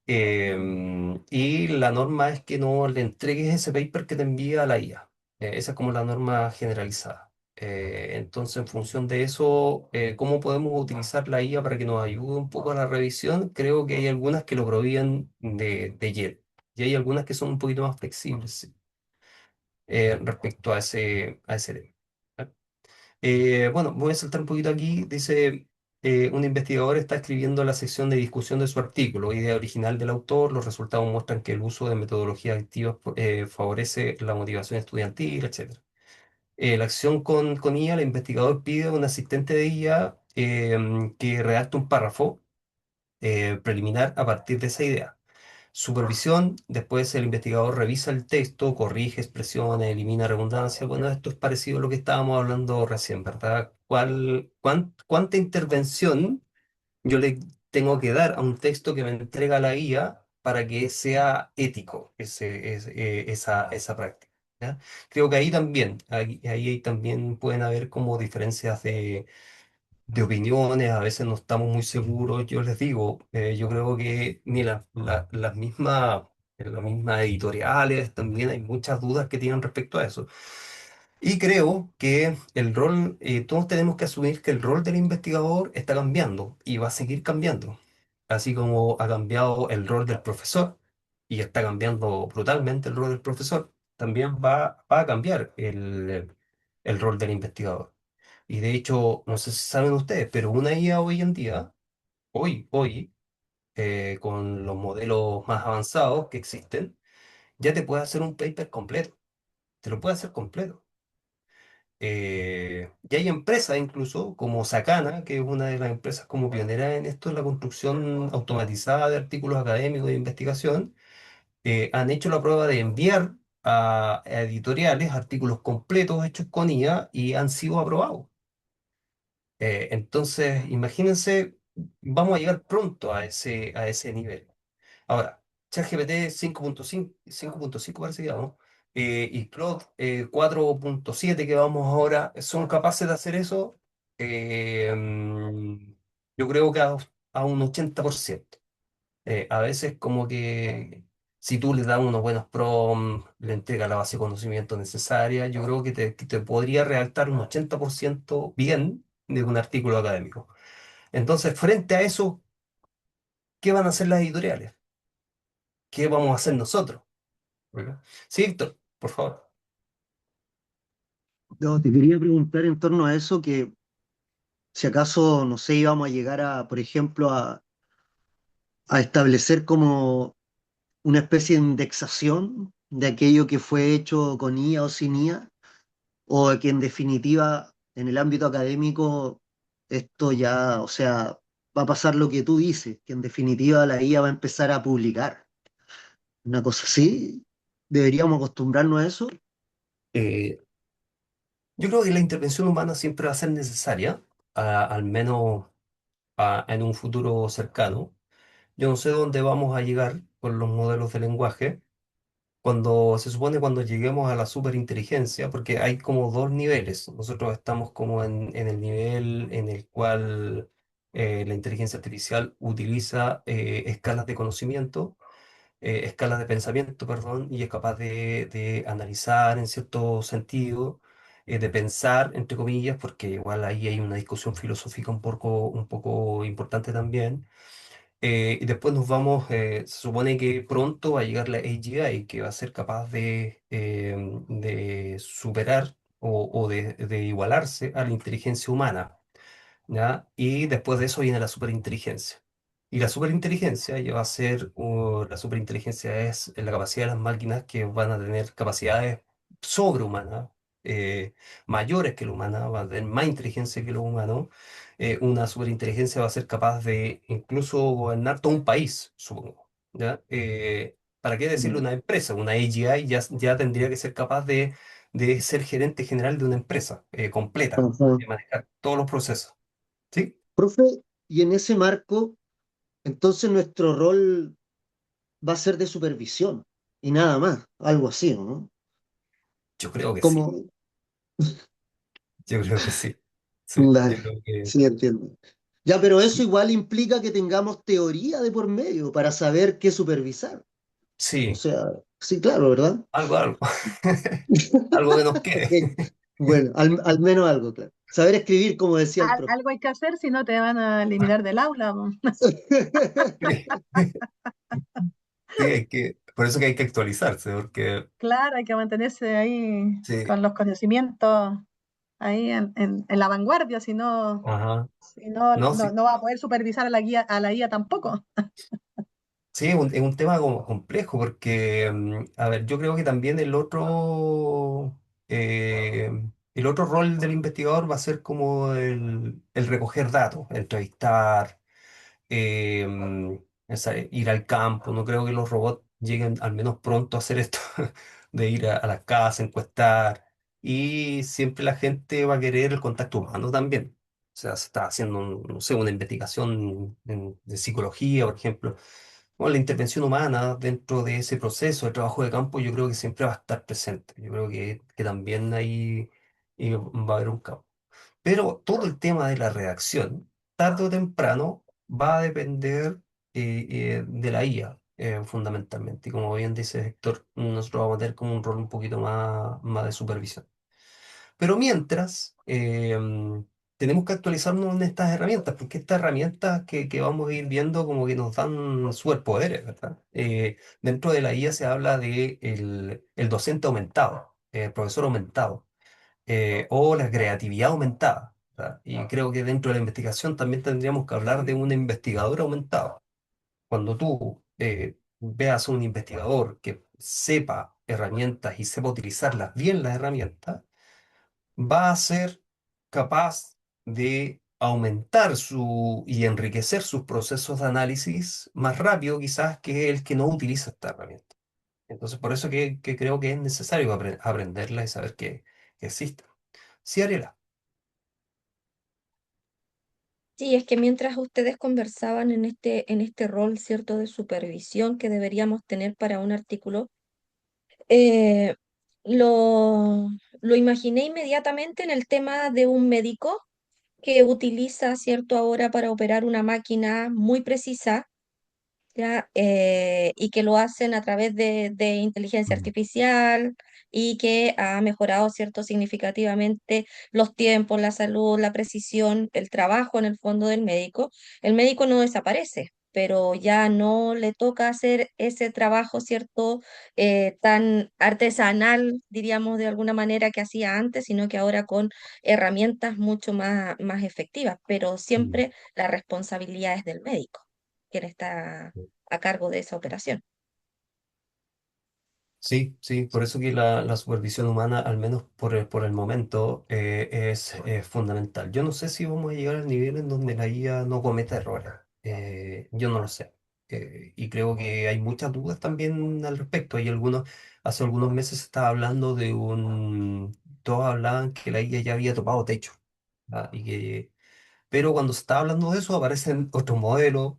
A: y la norma es que no le entregues ese paper que te envía a la IA. Esa es como la norma generalizada. Entonces, en función de eso, ¿cómo podemos utilizar la IA para que nos ayude un poco a la revisión? Creo que hay algunas que lo prohíben de lleno, y hay algunas que son un poquito más flexibles, sí, respecto a ese tema. Bueno, voy a saltar un poquito aquí. Dice, un investigador está escribiendo la sección de discusión de su artículo. Idea original del autor. Los resultados muestran que el uso de metodologías activas favorece la motivación estudiantil, etcétera. La acción con IA, el investigador pide a un asistente de IA que redacte un párrafo preliminar a partir de esa idea. Supervisión, después el investigador revisa el texto, corrige expresiones, elimina redundancia. Bueno, esto es parecido a lo que estábamos hablando recién, ¿verdad? ¿Cuánta intervención yo le tengo que dar a un texto que me entrega la guía para que sea ético esa práctica? ¿Ya? Creo que ahí también, ahí también pueden haber como diferencias de opiniones, a veces no estamos muy seguros. Yo les digo, yo creo que ni las mismas editoriales también hay muchas dudas que tienen respecto a eso. Y creo que todos tenemos que asumir que el rol del investigador está cambiando y va a seguir cambiando, así como ha cambiado el rol del profesor y está cambiando brutalmente el rol del profesor, también va a cambiar el rol del investigador. Y de hecho, no sé si saben ustedes, pero una IA hoy en día, hoy, con los modelos más avanzados que existen, ya te puede hacer un paper completo, te lo puede hacer completo. Y hay empresas incluso como Sakana, que es una de las empresas como pionera en esto, en la construcción automatizada de artículos académicos de investigación, han hecho la prueba de enviar a editoriales artículos completos hechos con IA y han sido aprobados. Entonces, imagínense, vamos a llegar pronto a ese nivel. Ahora, ChatGPT 5.5 parece que vamos, y Claude 4.7 que vamos ahora, ¿son capaces de hacer eso? Yo creo que a un 80%. A veces como que si tú le das unos buenos prompts, le entregas la base de conocimiento necesaria, yo creo que te podría redactar un 80% bien de un artículo académico. Entonces, frente a eso, ¿qué van a hacer las editoriales? ¿Qué vamos a hacer nosotros? ¿Verdad? Sí, Víctor, por favor.
B: No, te quería preguntar en torno a eso, que si acaso, no sé, íbamos a llegar a, por ejemplo, a establecer como una especie de indexación de aquello que fue hecho con IA o sin IA, o que en definitiva en el ámbito académico esto ya, o sea, va a pasar lo que tú dices, que en definitiva la IA va a empezar a publicar. Una cosa así, deberíamos acostumbrarnos a eso.
A: Eh, yo creo que la intervención humana siempre va a ser necesaria, al menos en un futuro cercano. Yo no sé dónde vamos a llegar con los modelos de lenguaje. Se supone cuando lleguemos a la superinteligencia, porque hay como dos niveles. Nosotros estamos como en el nivel en el cual la inteligencia artificial utiliza escalas de conocimiento, escalas de pensamiento, perdón, y es capaz de analizar en cierto sentido, de pensar, entre comillas, porque igual ahí hay una discusión filosófica un poco importante también. Y después se supone que pronto va a llegar la AGI, que va a ser capaz de superar o de igualarse a la inteligencia humana. ¿Ya? Y después de eso viene la superinteligencia. Y la superinteligencia ya va a ser, la superinteligencia es la capacidad de las máquinas que van a tener capacidades sobrehumanas, eh, mayores que la humana, van a tener más inteligencia que los humanos. Una superinteligencia va a ser capaz de incluso gobernar todo un país, supongo. ¿Ya? ¿Para qué decirle una empresa? Una AGI ya tendría que ser capaz de ser gerente general de una empresa completa,
B: Ajá.
A: de manejar todos los procesos. Sí,
B: Profe, y en ese marco, entonces nuestro rol va a ser de supervisión y nada más, algo así, ¿no?
A: yo creo que sí.
B: Como,
A: Yo creo que sí. Sí, yo
B: dale,
A: creo que
B: sí, entiendo. Ya, pero eso igual implica que tengamos teoría de por medio para saber qué supervisar. O
A: sí,
B: sea, sí, claro, ¿verdad?
A: algo. Algo que nos
B: Ok,
A: quede.
B: bueno, al menos algo, claro. Saber escribir, como decía el profe.
E: Algo hay que hacer, si no te van a eliminar del aula, po.
A: Sí, por eso que hay que actualizarse, porque
E: Claro, hay que mantenerse ahí
A: sí,
E: con los conocimientos. ahí en la vanguardia, si no,
A: Ajá.
E: si no,
A: No,
E: no,
A: sí,
E: no va a poder supervisar a la IA tampoco.
A: sí, es un tema como complejo porque, a ver, yo creo que también el otro rol del investigador va a ser como el recoger datos, entrevistar, ir al campo. No creo que los robots lleguen al menos pronto a hacer esto, de ir a las casas, encuestar. Y siempre la gente va a querer el contacto humano también. O sea, se está haciendo, no sé, una investigación de psicología, por ejemplo. Bueno, la intervención humana dentro de ese proceso de trabajo de campo, yo creo que siempre va a estar presente. Yo creo que también ahí va a haber un campo. Pero todo el tema de la redacción, tarde o temprano, va a depender de la IA, fundamentalmente. Y como bien dice Héctor, nosotros vamos a tener como un rol un poquito más de supervisión. Pero mientras, tenemos que actualizarnos en estas herramientas, porque estas herramientas que vamos a ir viendo como que nos dan superpoderes, ¿verdad? Dentro de la IA se habla de el docente aumentado, el profesor aumentado, o la creatividad aumentada, ¿verdad? Y creo que dentro de la investigación también tendríamos que hablar de un investigador aumentado. Cuando tú veas a un investigador que sepa herramientas y sepa utilizarlas bien las herramientas, va a ser capaz de aumentar y enriquecer sus procesos de análisis más rápido quizás que el que no utiliza esta herramienta. Entonces, por eso que creo que es necesario aprenderla y saber que existe. Sí, Ariela.
D: Sí, es que mientras ustedes conversaban en este rol, ¿cierto?, de supervisión que deberíamos tener para un artículo, eh, lo, lo imaginé inmediatamente en el tema de un médico que utiliza, ¿cierto?, ahora para operar una máquina muy precisa, ¿ya? Y que lo hacen a través de inteligencia
A: Mm,
D: artificial y que ha mejorado, ¿cierto?, significativamente los tiempos, la salud, la precisión, el trabajo en el fondo del médico. El médico no desaparece, pero ya no le toca hacer ese trabajo, ¿cierto?, tan artesanal, diríamos de alguna manera, que hacía antes, sino que ahora con herramientas mucho más efectivas, pero
A: mm.
D: siempre la responsabilidad es del médico, quien está a cargo de esa operación.
A: Sí, sí, por eso que la supervisión humana, al menos por el momento, es fundamental. Yo no sé si vamos a llegar al nivel en donde la IA no cometa errores. Yo no lo sé. Y creo que hay muchas dudas también al respecto. Hace algunos meses se estaba hablando todos hablaban que la IA ya había topado techo. ¿Ah? Pero cuando se estaba hablando de eso, aparecen otros modelos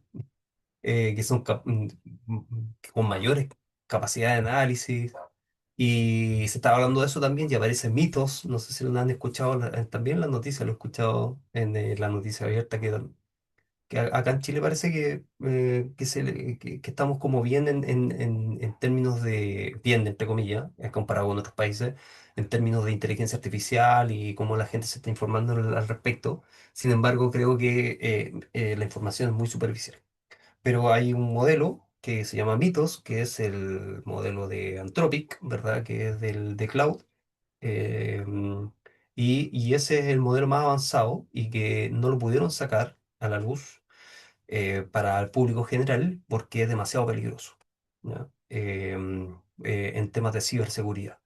A: que son con mayores capacidades de análisis. Y se estaba hablando de eso también y aparecen mitos. No sé si lo han escuchado también en las noticias, lo he escuchado en la noticia abierta que acá en Chile parece que estamos como bien en términos bien, entre comillas, comparado con otros países, en términos de inteligencia artificial y cómo la gente se está informando al respecto. Sin embargo, creo que la información es muy superficial. Pero hay un modelo que se llama Mythos, que es el modelo de Anthropic, ¿verdad? Que es de Cloud. eh, y ese es el modelo más avanzado y que no lo pudieron sacar a la luz para el público general porque es demasiado peligroso, ¿ya? En temas de ciberseguridad.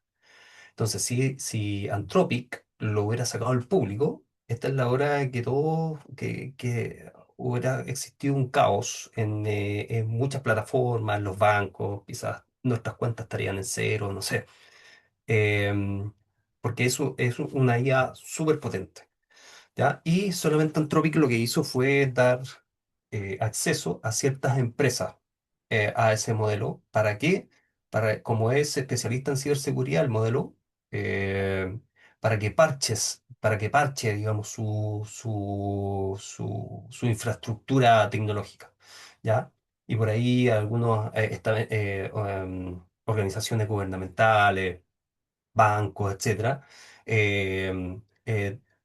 A: Entonces, si Anthropic lo hubiera sacado al público, esta es la hora de que hubiera existido un caos en muchas plataformas, los bancos, quizás nuestras cuentas estarían en cero, no sé. Em, Porque eso es una IA súper potente. ¿Ya? Y solamente Anthropic lo que hizo fue dar acceso a ciertas empresas a ese modelo. ¿Para qué? Como es especialista en ciberseguridad, el modelo, eh, para que parche, digamos, su infraestructura tecnológica. ¿Ya? Y por ahí algunas organizaciones gubernamentales, bancos, etcétera,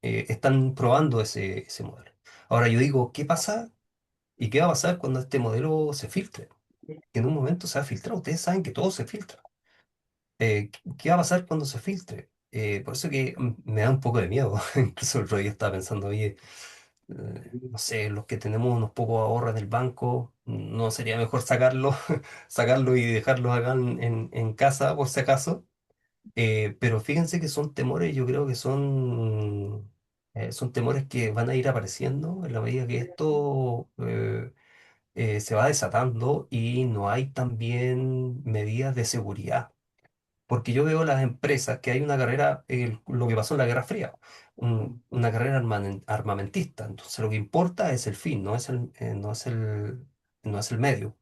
A: están probando ese modelo. Ahora yo digo, ¿qué pasa y qué va a pasar cuando este modelo se filtre? Que en un momento se va a filtrar, ustedes saben que todo se filtra. ¿Qué va a pasar cuando se filtre? por eso que me da un poco de miedo. Incluso el otro día estaba pensando, oye, no sé, los que tenemos unos pocos ahorros en el banco, ¿no sería mejor sacarlo, sacarlo y dejarlos acá en casa por si acaso? Pero fíjense que son temores, yo creo que son temores que van a ir apareciendo en la medida que esto se va desatando y no hay también medidas de seguridad. Porque yo veo las empresas que hay una carrera, lo que pasó en la Guerra Fría, una carrera armamentista. Entonces lo que importa es el fin, no es el medio.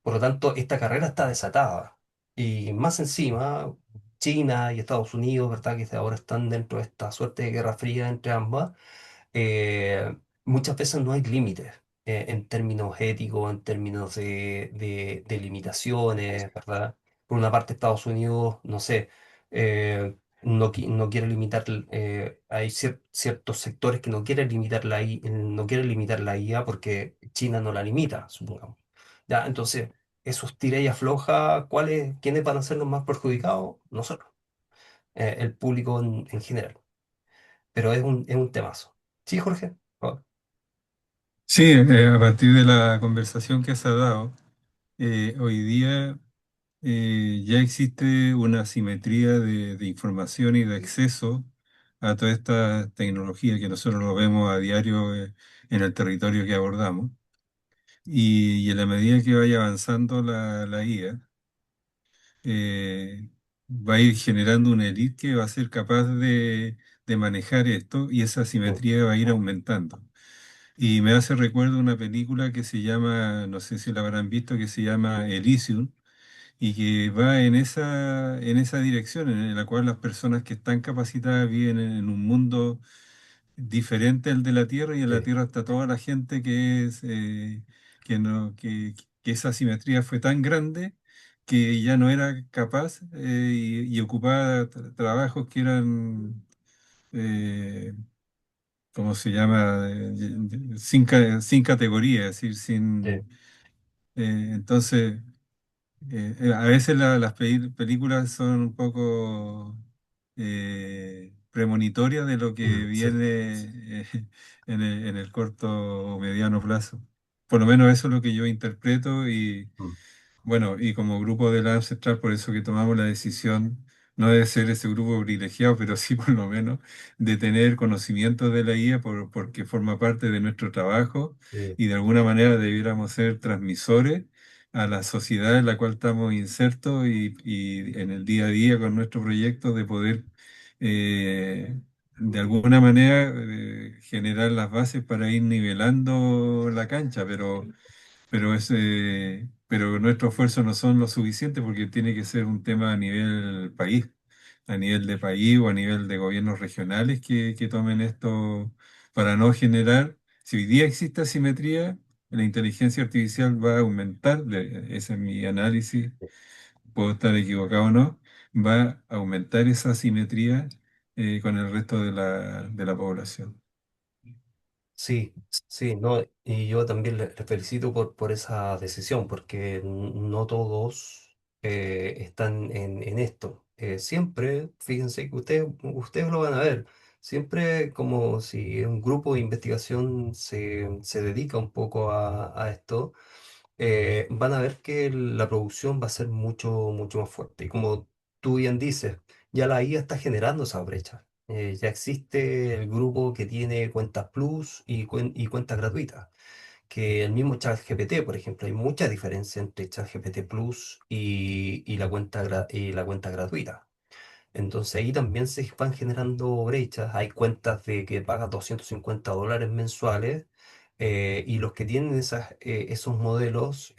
A: Por lo tanto, esta carrera está desatada. Y más encima, China y Estados Unidos, ¿verdad? Que ahora están dentro de esta suerte de guerra fría entre ambas, muchas veces no hay límites en términos éticos, en términos de limitaciones, ¿verdad? Por una parte, Estados Unidos, no sé, no quiere limitar, hay ciertos sectores que no quieren limitar no quieren limitar la IA porque China no la limita, supongamos. Ya, entonces, esos tira y afloja, quiénes van a ser los más perjudicados? Nosotros, el público en general. Pero es un temazo. ¿Sí, Jorge? Oh,
C: Sí, a partir de la conversación que se ha dado, hoy día ya existe una asimetría de información y de acceso a toda esta tecnología que nosotros lo vemos a diario en el territorio que abordamos. Y en la medida que vaya avanzando la IA, eh, va a ir generando una élite que va a ser capaz de manejar esto y esa
A: mm,
C: asimetría va a ir aumentando. Y me hace recuerdo una película que se llama, no sé si la habrán visto, que se llama Elysium y que va en esa dirección, en la cual las personas que están capacitadas viven en un mundo diferente al de la Tierra y en la
A: sí,
C: Tierra está toda la gente que no, que esa asimetría fue tan grande que ya no era capaz y ocupaba trabajos que eran, eh, ¿cómo se llama? Sin categoría, es decir,
A: sí,
C: entonces, a veces las películas son un poco premonitorias de lo que
A: sí.
C: viene en el corto o mediano plazo. Por lo menos eso es lo que yo interpreto y
A: Mm,
C: bueno, y como grupo de la Ancestral, por eso que tomamos la decisión, no de ser ese grupo privilegiado, pero sí por lo menos de tener conocimiento de la IA porque forma parte de nuestro trabajo
A: sí,
C: y de alguna manera debiéramos ser transmisores a la sociedad en la cual estamos insertos y en el día a día con nuestro proyecto de poder de alguna manera generar las bases para ir nivelando la cancha, pero nuestros esfuerzos no son lo suficiente porque tiene que ser un tema a nivel país, a nivel de país o a nivel de gobiernos regionales que tomen esto para no generar. Si hoy día existe asimetría, la inteligencia artificial va a aumentar, ese es mi análisis, puedo estar equivocado o no, va a aumentar esa asimetría con el resto de la población.
A: sí, sí, no, y yo también le felicito por esa decisión, porque no todos están en esto. Siempre, fíjense que ustedes lo van a ver, siempre como si un grupo de investigación se dedica un poco a esto, van a ver que la producción va a ser mucho, mucho más fuerte. Y como tú bien dices, ya la IA está generando esa brecha. Ya existe el grupo que tiene cuentas Plus y cuentas gratuitas. Que el mismo ChatGPT, por ejemplo, hay mucha diferencia entre ChatGPT Plus y la cuenta gratuita. Entonces ahí también se van generando brechas. Hay cuentas de que pagas $250 mensuales y los que tienen esos modelos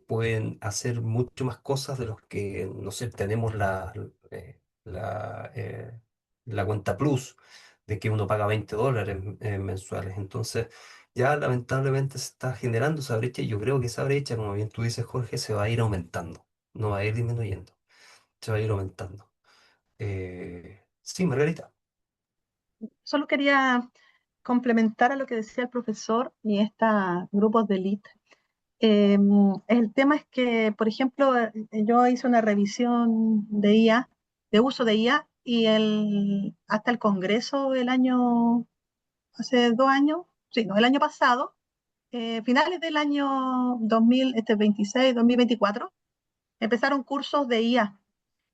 A: pueden hacer mucho más cosas de los que, no sé, tenemos la cuenta Plus, de que uno paga $20 mensuales. Entonces ya lamentablemente se está generando esa brecha y yo creo que esa brecha, como bien tú dices, Jorge, se va a ir aumentando, no va a ir disminuyendo, se va a ir aumentando. Sí, Margarita.
E: Solo quería complementar a lo que decía el profesor y estos grupos de élite. El tema es que, por ejemplo, yo hice una revisión de IA, de uso de IA, y hasta el Congreso hace 2 años, sí, no, el año pasado, finales del año 2026, 2024, empezaron cursos de IA.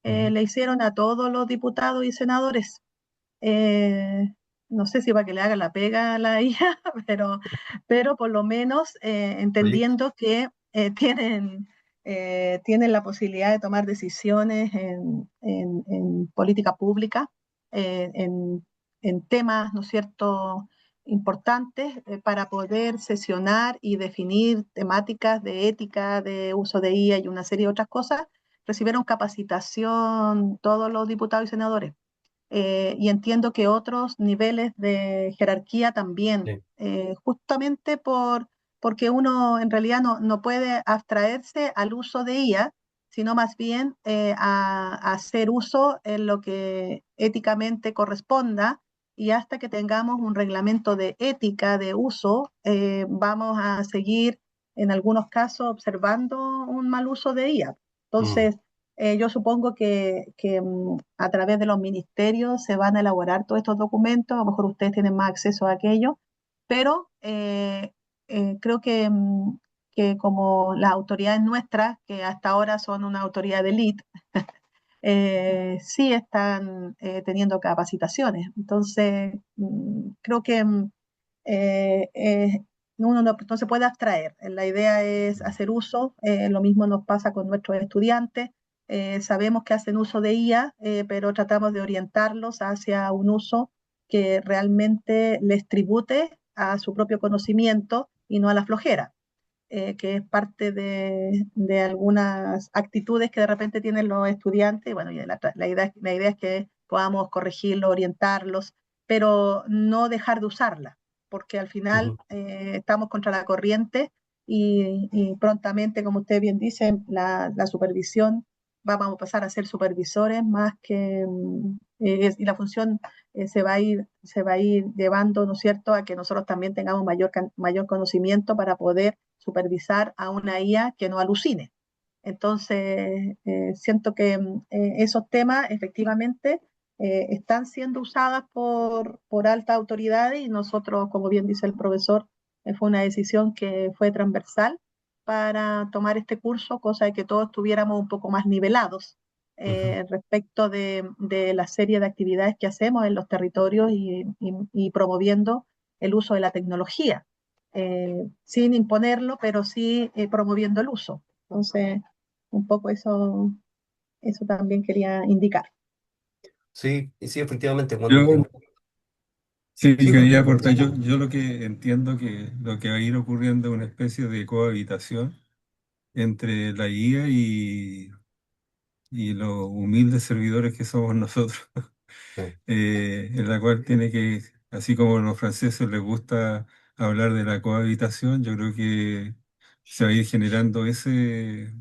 A: Ujú.
E: Le hicieron a todos los diputados y senadores. eh, no sé si para que le haga la pega a la IA, pero por lo menos
A: Proyecto.
E: entendiendo que tienen la posibilidad de tomar decisiones en política pública, eh, en, en temas, ¿no es cierto?, importantes para poder sesionar y definir temáticas de ética, de uso de IA y una serie de otras cosas. Recibieron capacitación todos los diputados y senadores, y entiendo que otros niveles de jerarquía también,
A: Sí.
E: justamente porque uno en realidad no puede abstraerse al uso de IA, sino más bien a hacer uso en lo que éticamente corresponda, y hasta que tengamos un reglamento de ética de uso, vamos a seguir en algunos casos observando un mal uso de IA.
A: Mm,
E: Entonces, yo supongo que a través de los ministerios se van a elaborar todos estos documentos, a lo mejor ustedes tienen más acceso a aquello, pero creo que como las autoridades nuestras, que hasta ahora son una autoridad de élite, sí están teniendo capacitaciones. Entonces, creo que uno no se puede abstraer. La idea es
A: mm,
E: hacer uso, lo mismo nos pasa con nuestros estudiantes. Sabemos que hacen uso de IA, pero tratamos de orientarlos hacia un uso que realmente les tribute a su propio conocimiento y no a la flojera, que es parte de algunas actitudes que de repente tienen los estudiantes. Bueno, y la idea es que podamos corregirlos, orientarlos, pero no dejar de usarla, porque al final
A: ujú.
E: estamos contra la corriente, y prontamente, como usted bien dice, la supervisión, vamos a pasar a ser supervisores más que, y la función se va a ir llevando, ¿no es cierto?, a que nosotros también tengamos mayor conocimiento para poder supervisar a una IA que no alucine. Entonces, siento que esos temas efectivamente están siendo usadas por altas autoridades, y nosotros, como bien dice el profesor, fue una decisión que fue transversal para tomar este curso, cosa de que todos estuviéramos un poco más nivelados
A: Ujú.
E: respecto de la serie de actividades que hacemos en los territorios, y promoviendo el uso de la tecnología, sin imponerlo, pero sí promoviendo el uso. Entonces, un poco eso también quería indicar.
A: Sí, y sí, efectivamente,
C: Yo sí
A: sí,
C: quería aportar, yo lo que entiendo que lo que va a ir ocurriendo es una especie de cohabitación entre la IA y los humildes servidores que somos nosotros,
A: sí,
C: en la cual tiene que, así como a los franceses les gusta hablar de la cohabitación, yo creo que se va a ir generando ese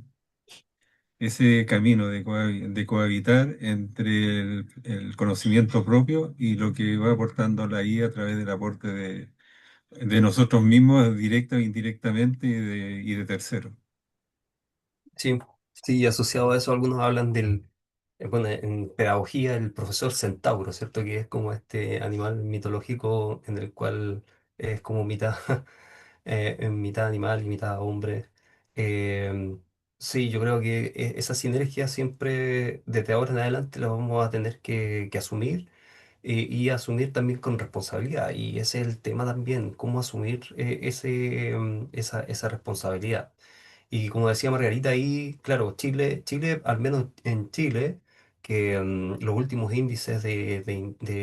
C: camino de cohabitar entre el conocimiento propio y lo que va aportando la IA a través del aporte de nosotros mismos, directa o indirectamente, y de terceros.
A: sí, sí, y asociado a eso algunos hablan bueno, en pedagogía, el profesor centauro, ¿cierto? Que es como este animal mitológico en el cual es como mitad, en mitad animal y mitad hombre. Em, sí, yo creo que esa sinergia siempre, desde ahora en adelante, la vamos a tener que asumir, y asumir también con responsabilidad. Y ese es el tema también, cómo asumir esa responsabilidad. Y como decía Margarita ahí, claro, Chile, al menos en Chile, que los últimos índices de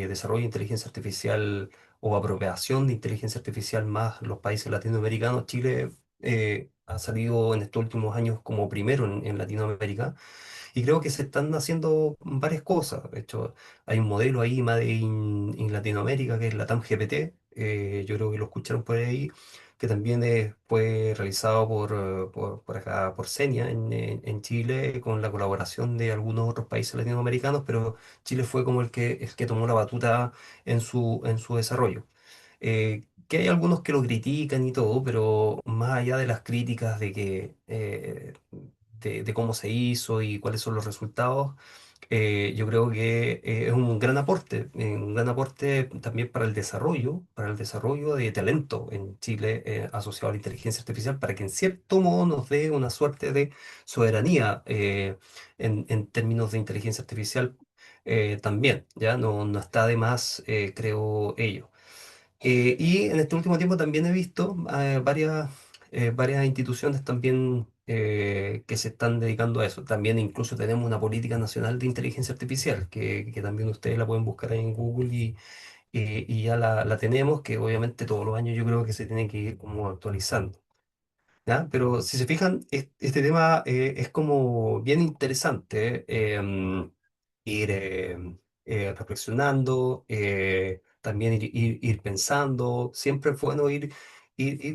A: desarrollo de inteligencia artificial o apropiación de inteligencia artificial más los países latinoamericanos, Chile ha salido en estos últimos años como primero en Latinoamérica. Y creo que se están haciendo varias cosas. De hecho, hay un modelo ahí, Made in Latinoamérica, que es la TAM GPT. Yo creo que lo escucharon por ahí, que también fue realizado por acá, por Senia en Chile, con la colaboración de algunos otros países latinoamericanos, pero Chile fue como el que tomó la batuta en su desarrollo. Que hay algunos que lo critican y todo, pero más allá de las críticas de que de cómo se hizo y cuáles son los resultados, yo creo que es un gran aporte también para el desarrollo de talento en Chile asociado a la inteligencia artificial, para que en cierto modo nos dé una suerte de soberanía en términos de inteligencia artificial también, ¿ya? No está de más, creo ello. Y en este último tiempo también he visto varias instituciones también que se están dedicando a eso. También incluso tenemos una política nacional de inteligencia artificial, que también ustedes la pueden buscar ahí en Google y ya la tenemos, que obviamente todos los años yo creo que se tiene que ir como actualizando. ¿Ya? Pero si se fijan, este tema es como bien interesante, ir reflexionando, también ir pensando. Siempre es bueno ir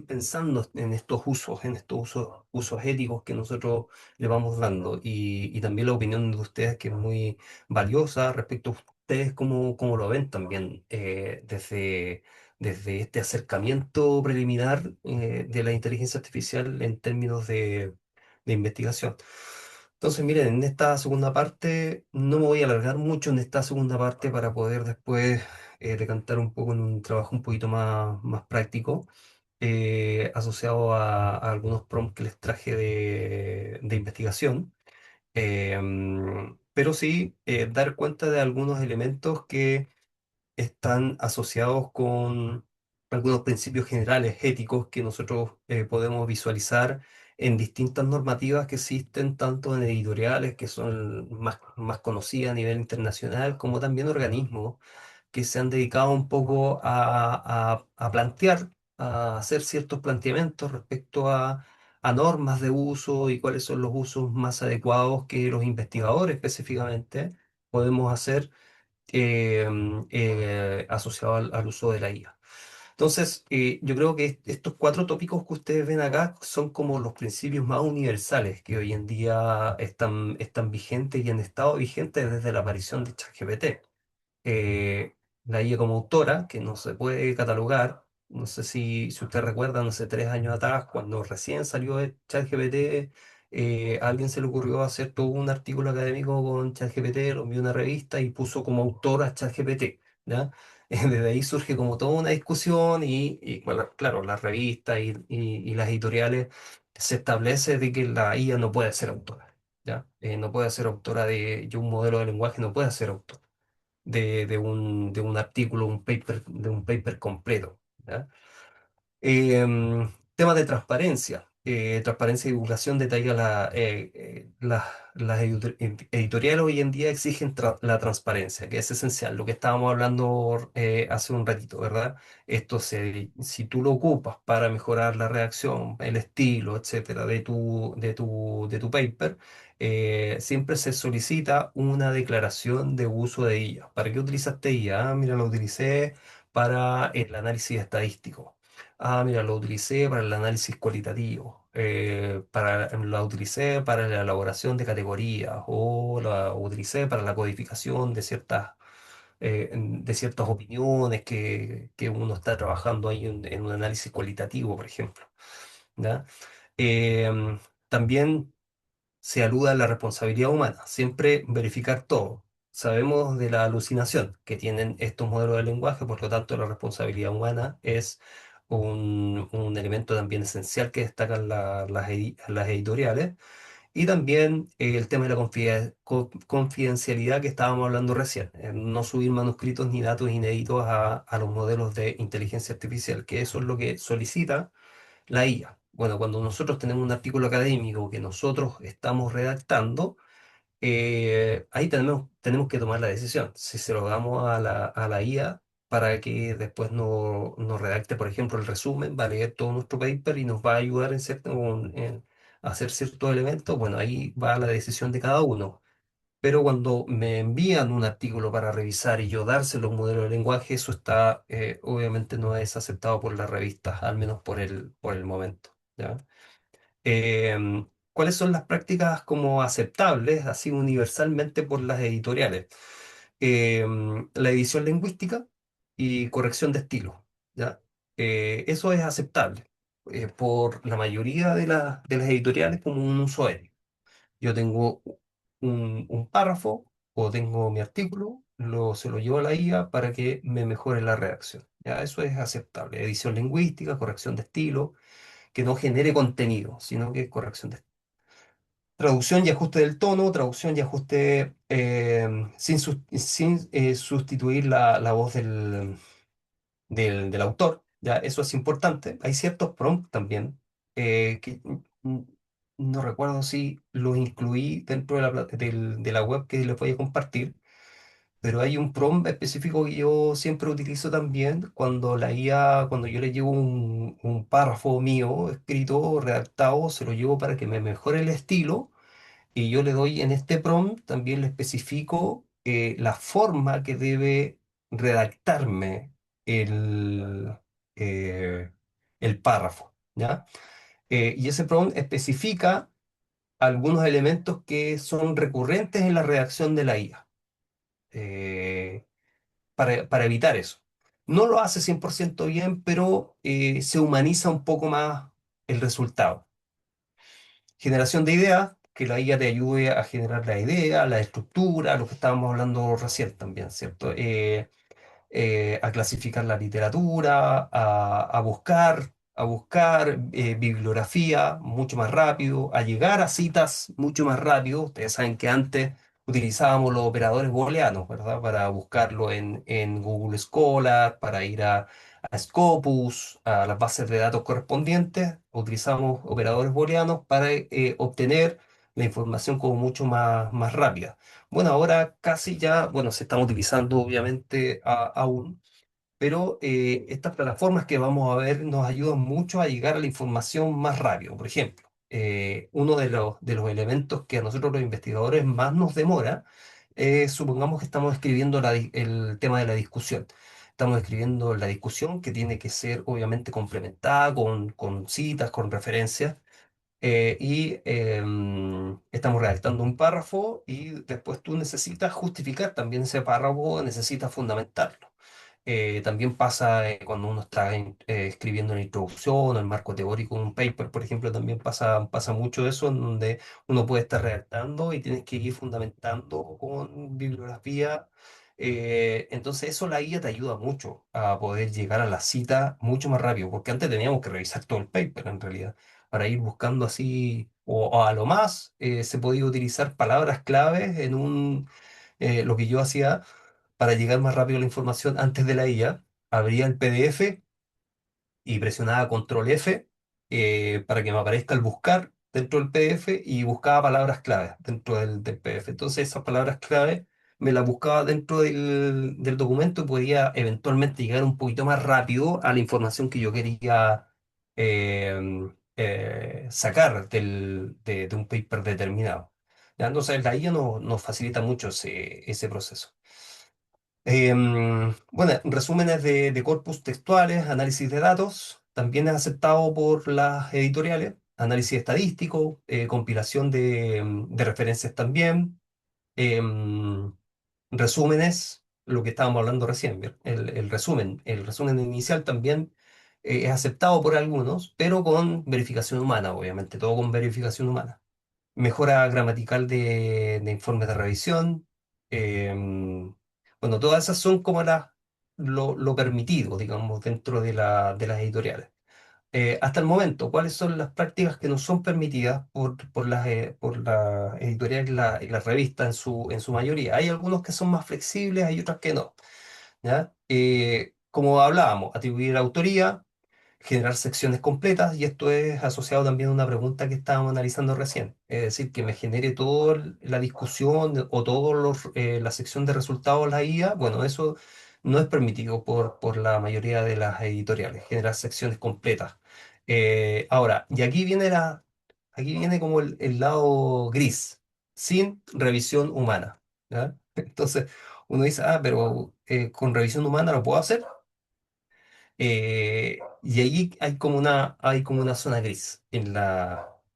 A: pensando en estos usos, usos éticos que nosotros le vamos dando. Y también la opinión de ustedes, que es muy valiosa respecto a ustedes, cómo lo ven también desde este acercamiento preliminar de la inteligencia artificial en términos de investigación. Entonces, miren, en esta segunda parte no me voy a alargar mucho en esta segunda parte para poder después decantar un poco en un trabajo un poquito más práctico, asociado a algunos prompts que les traje de investigación. Pero sí dar cuenta de algunos elementos que están asociados con algunos principios generales éticos que nosotros podemos visualizar en distintas normativas que existen, tanto en editoriales, que son más conocidas a nivel internacional, como también organismos que se han dedicado un poco a plantear, a hacer ciertos planteamientos respecto a normas de uso y cuáles son los usos más adecuados que los investigadores específicamente podemos hacer asociado al uso de la IA. Entonces, yo creo que estos cuatro tópicos que ustedes ven acá son como los principios más universales que hoy en día están vigentes y han estado vigentes desde la aparición de ChatGPT. La IA como autora, que no se puede catalogar. No sé si usted recuerda, no sé, 3 años atrás, cuando recién salió de ChatGPT, a alguien se le ocurrió hacer todo un artículo académico con ChatGPT, lo envió a una revista y puso como autor a ChatGPT, ¿ya? Desde ahí surge como toda una discusión bueno, claro, las revistas y las editoriales se establece de que la IA no puede ser autora, ¿ya? No puede ser autora de un modelo de lenguaje, no puede ser autor de un artículo, de un paper completo. ¿Ya? Tema de transparencia. Transparencia y divulgación detalla las editoriales hoy en día exigen la transparencia, que es esencial, lo que estábamos hablando hace un ratito, ¿verdad? Si tú lo ocupas para mejorar la redacción, el estilo, etcétera, de tu paper, siempre se solicita una declaración de uso de ella. ¿Para qué utilizaste ella? Ah, mira, la utilicé para el análisis estadístico. Ah, mira, lo utilicé para el análisis cualitativo, la utilicé para la elaboración de categorías o la utilicé para la codificación de ciertas opiniones que uno está trabajando ahí en un análisis cualitativo, por ejemplo. ¿Ya? También se aluda a la responsabilidad humana, siempre verificar todo. Sabemos de la alucinación que tienen estos modelos de lenguaje, por lo tanto la responsabilidad humana es un elemento también esencial que destacan las editoriales. Y también el tema de la confidencialidad que estábamos hablando recién, no subir manuscritos ni datos inéditos a los modelos de inteligencia artificial, que eso es lo que solicita la IA. Bueno, cuando nosotros tenemos un artículo académico que nosotros estamos redactando, ahí tenemos que tomar la decisión. Si se lo damos a la IA para que después nos redacte, por ejemplo, el resumen, va a leer todo nuestro paper y nos va a ayudar a hacer ciertos elementos, bueno, ahí va la decisión de cada uno. Pero cuando me envían un artículo para revisar y yo dárselo a un modelo de lenguaje, eso obviamente no es aceptado por las revistas, al menos por el momento. ¿Ya? ¿Cuáles son las prácticas como aceptables, así universalmente por las editoriales? La edición lingüística y corrección de estilo. ¿Ya? Eso es aceptable por la mayoría de las editoriales como un uso ético. Yo tengo un párrafo o tengo mi artículo, se lo llevo a la IA para que me mejore la redacción. Ya, eso es aceptable. Edición lingüística, corrección de estilo, que no genere contenido, sino que corrección de estilo. Traducción y ajuste del tono, traducción y ajuste sin sustituir la voz del autor. Ya, eso es importante. Hay ciertos prompts también que no recuerdo si los incluí dentro de de la web que les voy a compartir, pero hay un prompt específico que yo siempre utilizo también cuando cuando yo le llevo un párrafo mío escrito, redactado, se lo llevo para que me mejore el estilo y yo le doy en este prompt, también le especifico la forma que debe redactarme el, eh, el párrafo, ¿ya? Y ese prompt especifica algunos elementos que son recurrentes en la redacción de la IA, eh, para evitar eso. No lo hace 100% bien, pero se humaniza un poco más el resultado. Generación de ideas, que la IA te ayude a generar la idea, la estructura, lo que estábamos hablando recién también, ¿cierto? A clasificar la literatura, a buscar bibliografía mucho más rápido, a llegar a citas mucho más rápido. Ustedes saben que antes utilizábamos los operadores booleanos, ¿verdad? Para buscarlo en Google Scholar, para ir a Scopus, a las bases de datos correspondientes. Utilizamos operadores booleanos para obtener la información como mucho más rápida. Bueno, ahora casi ya, bueno, se están utilizando obviamente aún, pero estas plataformas que vamos a ver nos ayudan mucho a llegar a la información más rápido. Por ejemplo, uno de los elementos que a nosotros los investigadores más nos demora, supongamos que estamos escribiendo el tema de la discusión. Estamos escribiendo la discusión que tiene que ser obviamente complementada con citas, con referencias estamos redactando un párrafo y después tú necesitas justificar también ese párrafo, necesitas fundamentarlo. También pasa cuando uno está escribiendo una introducción o el marco teórico de un paper, por ejemplo, también pasa mucho eso, en donde uno puede estar redactando y tienes que ir fundamentando con bibliografía. Entonces eso la guía te ayuda mucho a poder llegar a la cita mucho más rápido, porque antes teníamos que revisar todo el paper en realidad para ir buscando así, o a lo más se podía utilizar palabras claves lo que yo hacía para llegar más rápido a la información antes de la IA, abría el PDF y presionaba Control F para que me aparezca el buscar dentro del PDF y buscaba palabras claves dentro del PDF. Entonces esas palabras claves me las buscaba dentro del documento y podía eventualmente llegar un poquito más rápido a la información que yo quería sacar de un paper determinado. ¿Ya? Entonces la IA nos facilita mucho ese proceso. Bueno, resúmenes de corpus textuales, análisis de datos, también es aceptado por las editoriales, análisis estadístico, compilación de referencias también, em, resúmenes, lo que estábamos hablando recién, ¿bien? El resumen inicial también es aceptado por algunos, pero con verificación humana, obviamente, todo con verificación humana mejora gramatical de informes de revisión. Bueno, todas esas son como lo permitido, digamos, dentro de las editoriales. Hasta el momento, ¿cuáles son las prácticas que no son permitidas por las editoriales y las revistas en su mayoría? Hay algunos que son más flexibles, hay otras que no. ¿Ya? Como hablábamos, atribuir autoría, generar secciones completas, y esto es asociado también a una pregunta que estábamos analizando recién, es decir, que me genere toda la discusión o toda la sección de resultados la IA, bueno, eso no es permitido por la mayoría de las editoriales, generar secciones completas. Ahora, y aquí viene como el lado gris, sin revisión humana. ¿Ya? Entonces, uno dice, ah, pero con revisión humana lo puedo hacer. Y ahí hay como una zona gris,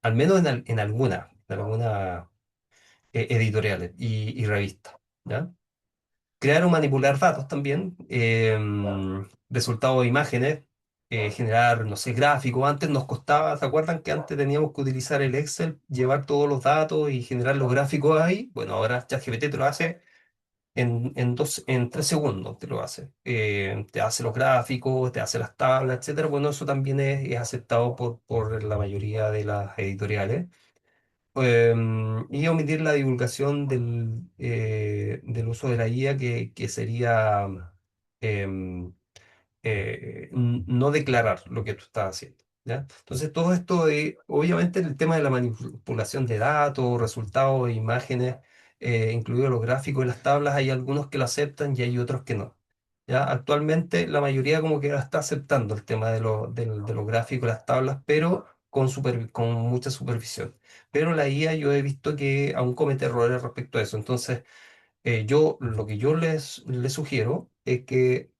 A: al menos en alguna editoriales y revistas. ¿Ya? Crear o manipular datos también, resultados de imágenes. generar, no sé, gráficos. Antes nos costaba, ¿se acuerdan que antes teníamos que utilizar el Excel, llevar todos los datos y generar los gráficos ahí? Bueno, ahora ChatGPT te lo hace en 3 segundos, te lo hace. Te hace los gráficos, te hace las tablas, etcétera. Bueno, eso también es aceptado por la mayoría de las editoriales. Y omitir la divulgación del uso de la IA que sería em, no declarar lo que tú estás haciendo, ¿ya? Entonces, todo esto, obviamente, el tema de la manipulación de datos, resultados, e imágenes, incluidos los gráficos y las tablas, hay algunos que lo aceptan y hay otros que no. ¿Ya? Actualmente, la mayoría como que la está aceptando el tema de los gráficos, las tablas, pero con mucha supervisión. Pero la IA yo he visto que aún comete errores respecto a eso. Entonces, lo que yo les sugiero es que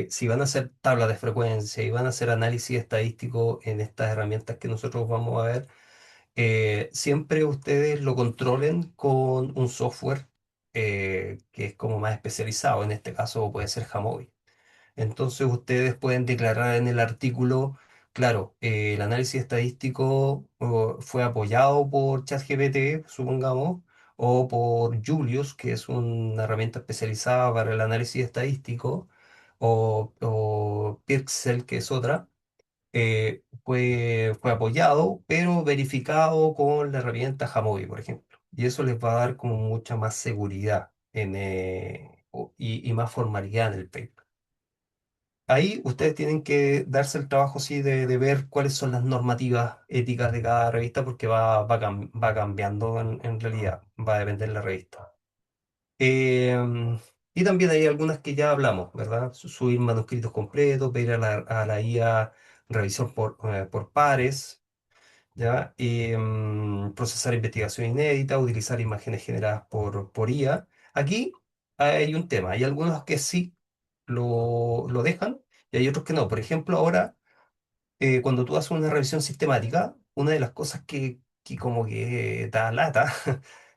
A: si van a hacer tablas de frecuencia y van a hacer análisis estadístico en estas herramientas que nosotros vamos a ver, siempre ustedes lo controlen con un software que es como más especializado. En este caso puede ser Jamovi. Entonces ustedes pueden declarar en el artículo, claro, el análisis estadístico fue apoyado por ChatGPT, supongamos, o por Julius, que es una herramienta especializada para el análisis estadístico, o Pixel, que es otra. Fue apoyado, pero verificado con la herramienta Jamovi, por ejemplo. Y eso les va a dar como mucha más seguridad y más formalidad en el paper. Ahí ustedes tienen que darse el trabajo, sí, de ver cuáles son las normativas éticas de cada revista, porque va cambiando en realidad, va a depender de la revista. Y también hay algunas que ya hablamos, ¿verdad? Subir manuscritos completos, pedir a la IA revisión por pares, ¿ya? Procesar investigación inédita, utilizar imágenes generadas por IA. Aquí hay un tema, hay algunos que sí lo dejan y hay otros que no. Por ejemplo, ahora, cuando tú haces una revisión sistemática, una de las cosas que como que da lata,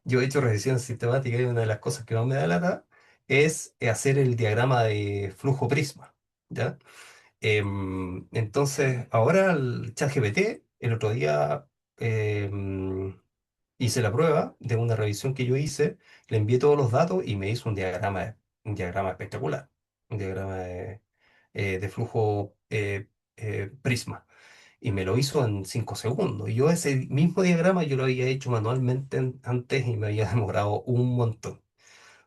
A: yo he hecho revisión sistemática y una de las cosas que más me da lata es hacer el diagrama de flujo prisma, ¿ya? Entonces, ahora el ChatGPT, el otro día hice la prueba de una revisión que yo hice, le envié todos los datos y me hizo un diagrama espectacular, un diagrama de flujo prisma. Y me lo hizo en 5 segundos. Y yo ese mismo diagrama yo lo había hecho manualmente antes y me había demorado un montón.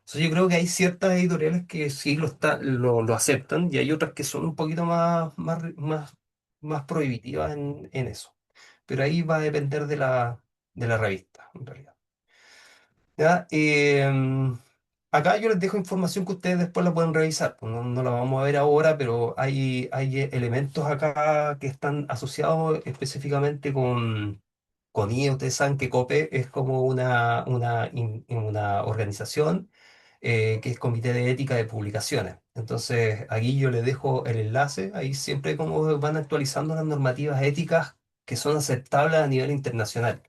A: Entonces yo creo que hay ciertas editoriales que sí lo aceptan y hay otras que son un poquito más prohibitivas en eso. Pero ahí va a depender de la revista, en realidad. ¿Ya? Acá yo les dejo información que ustedes después la pueden revisar. Pues no la vamos a ver ahora, pero hay elementos acá que están asociados específicamente con IE. Ustedes saben que COPE es como una organización que es Comité de Ética de Publicaciones. Entonces, aquí yo les dejo el enlace, ahí siempre como van actualizando las normativas éticas que son aceptables a nivel internacional.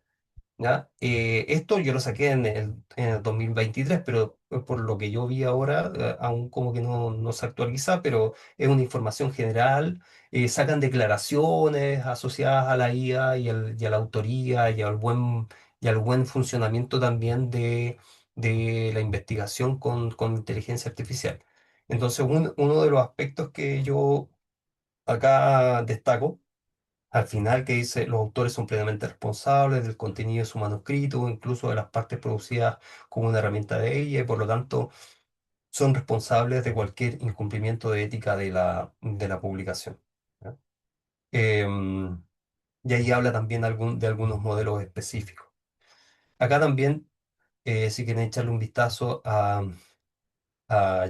A: ¿Ya? Esto yo lo saqué en el 2023, pero por lo que yo vi ahora, aún como que no se actualiza, pero es una información general. Sacan declaraciones asociadas a la IA y a la autoría y al buen funcionamiento también de la investigación con inteligencia artificial. Entonces, uno de los aspectos que yo acá destaco al final, que dice, los autores son plenamente responsables del contenido de su manuscrito, incluso de las partes producidas como una herramienta de ella, y por lo tanto son responsables de cualquier incumplimiento de ética de la publicación. ¿Ya? Em, y ahí habla también de algunos modelos específicos. Acá también, si quieren echarle un vistazo a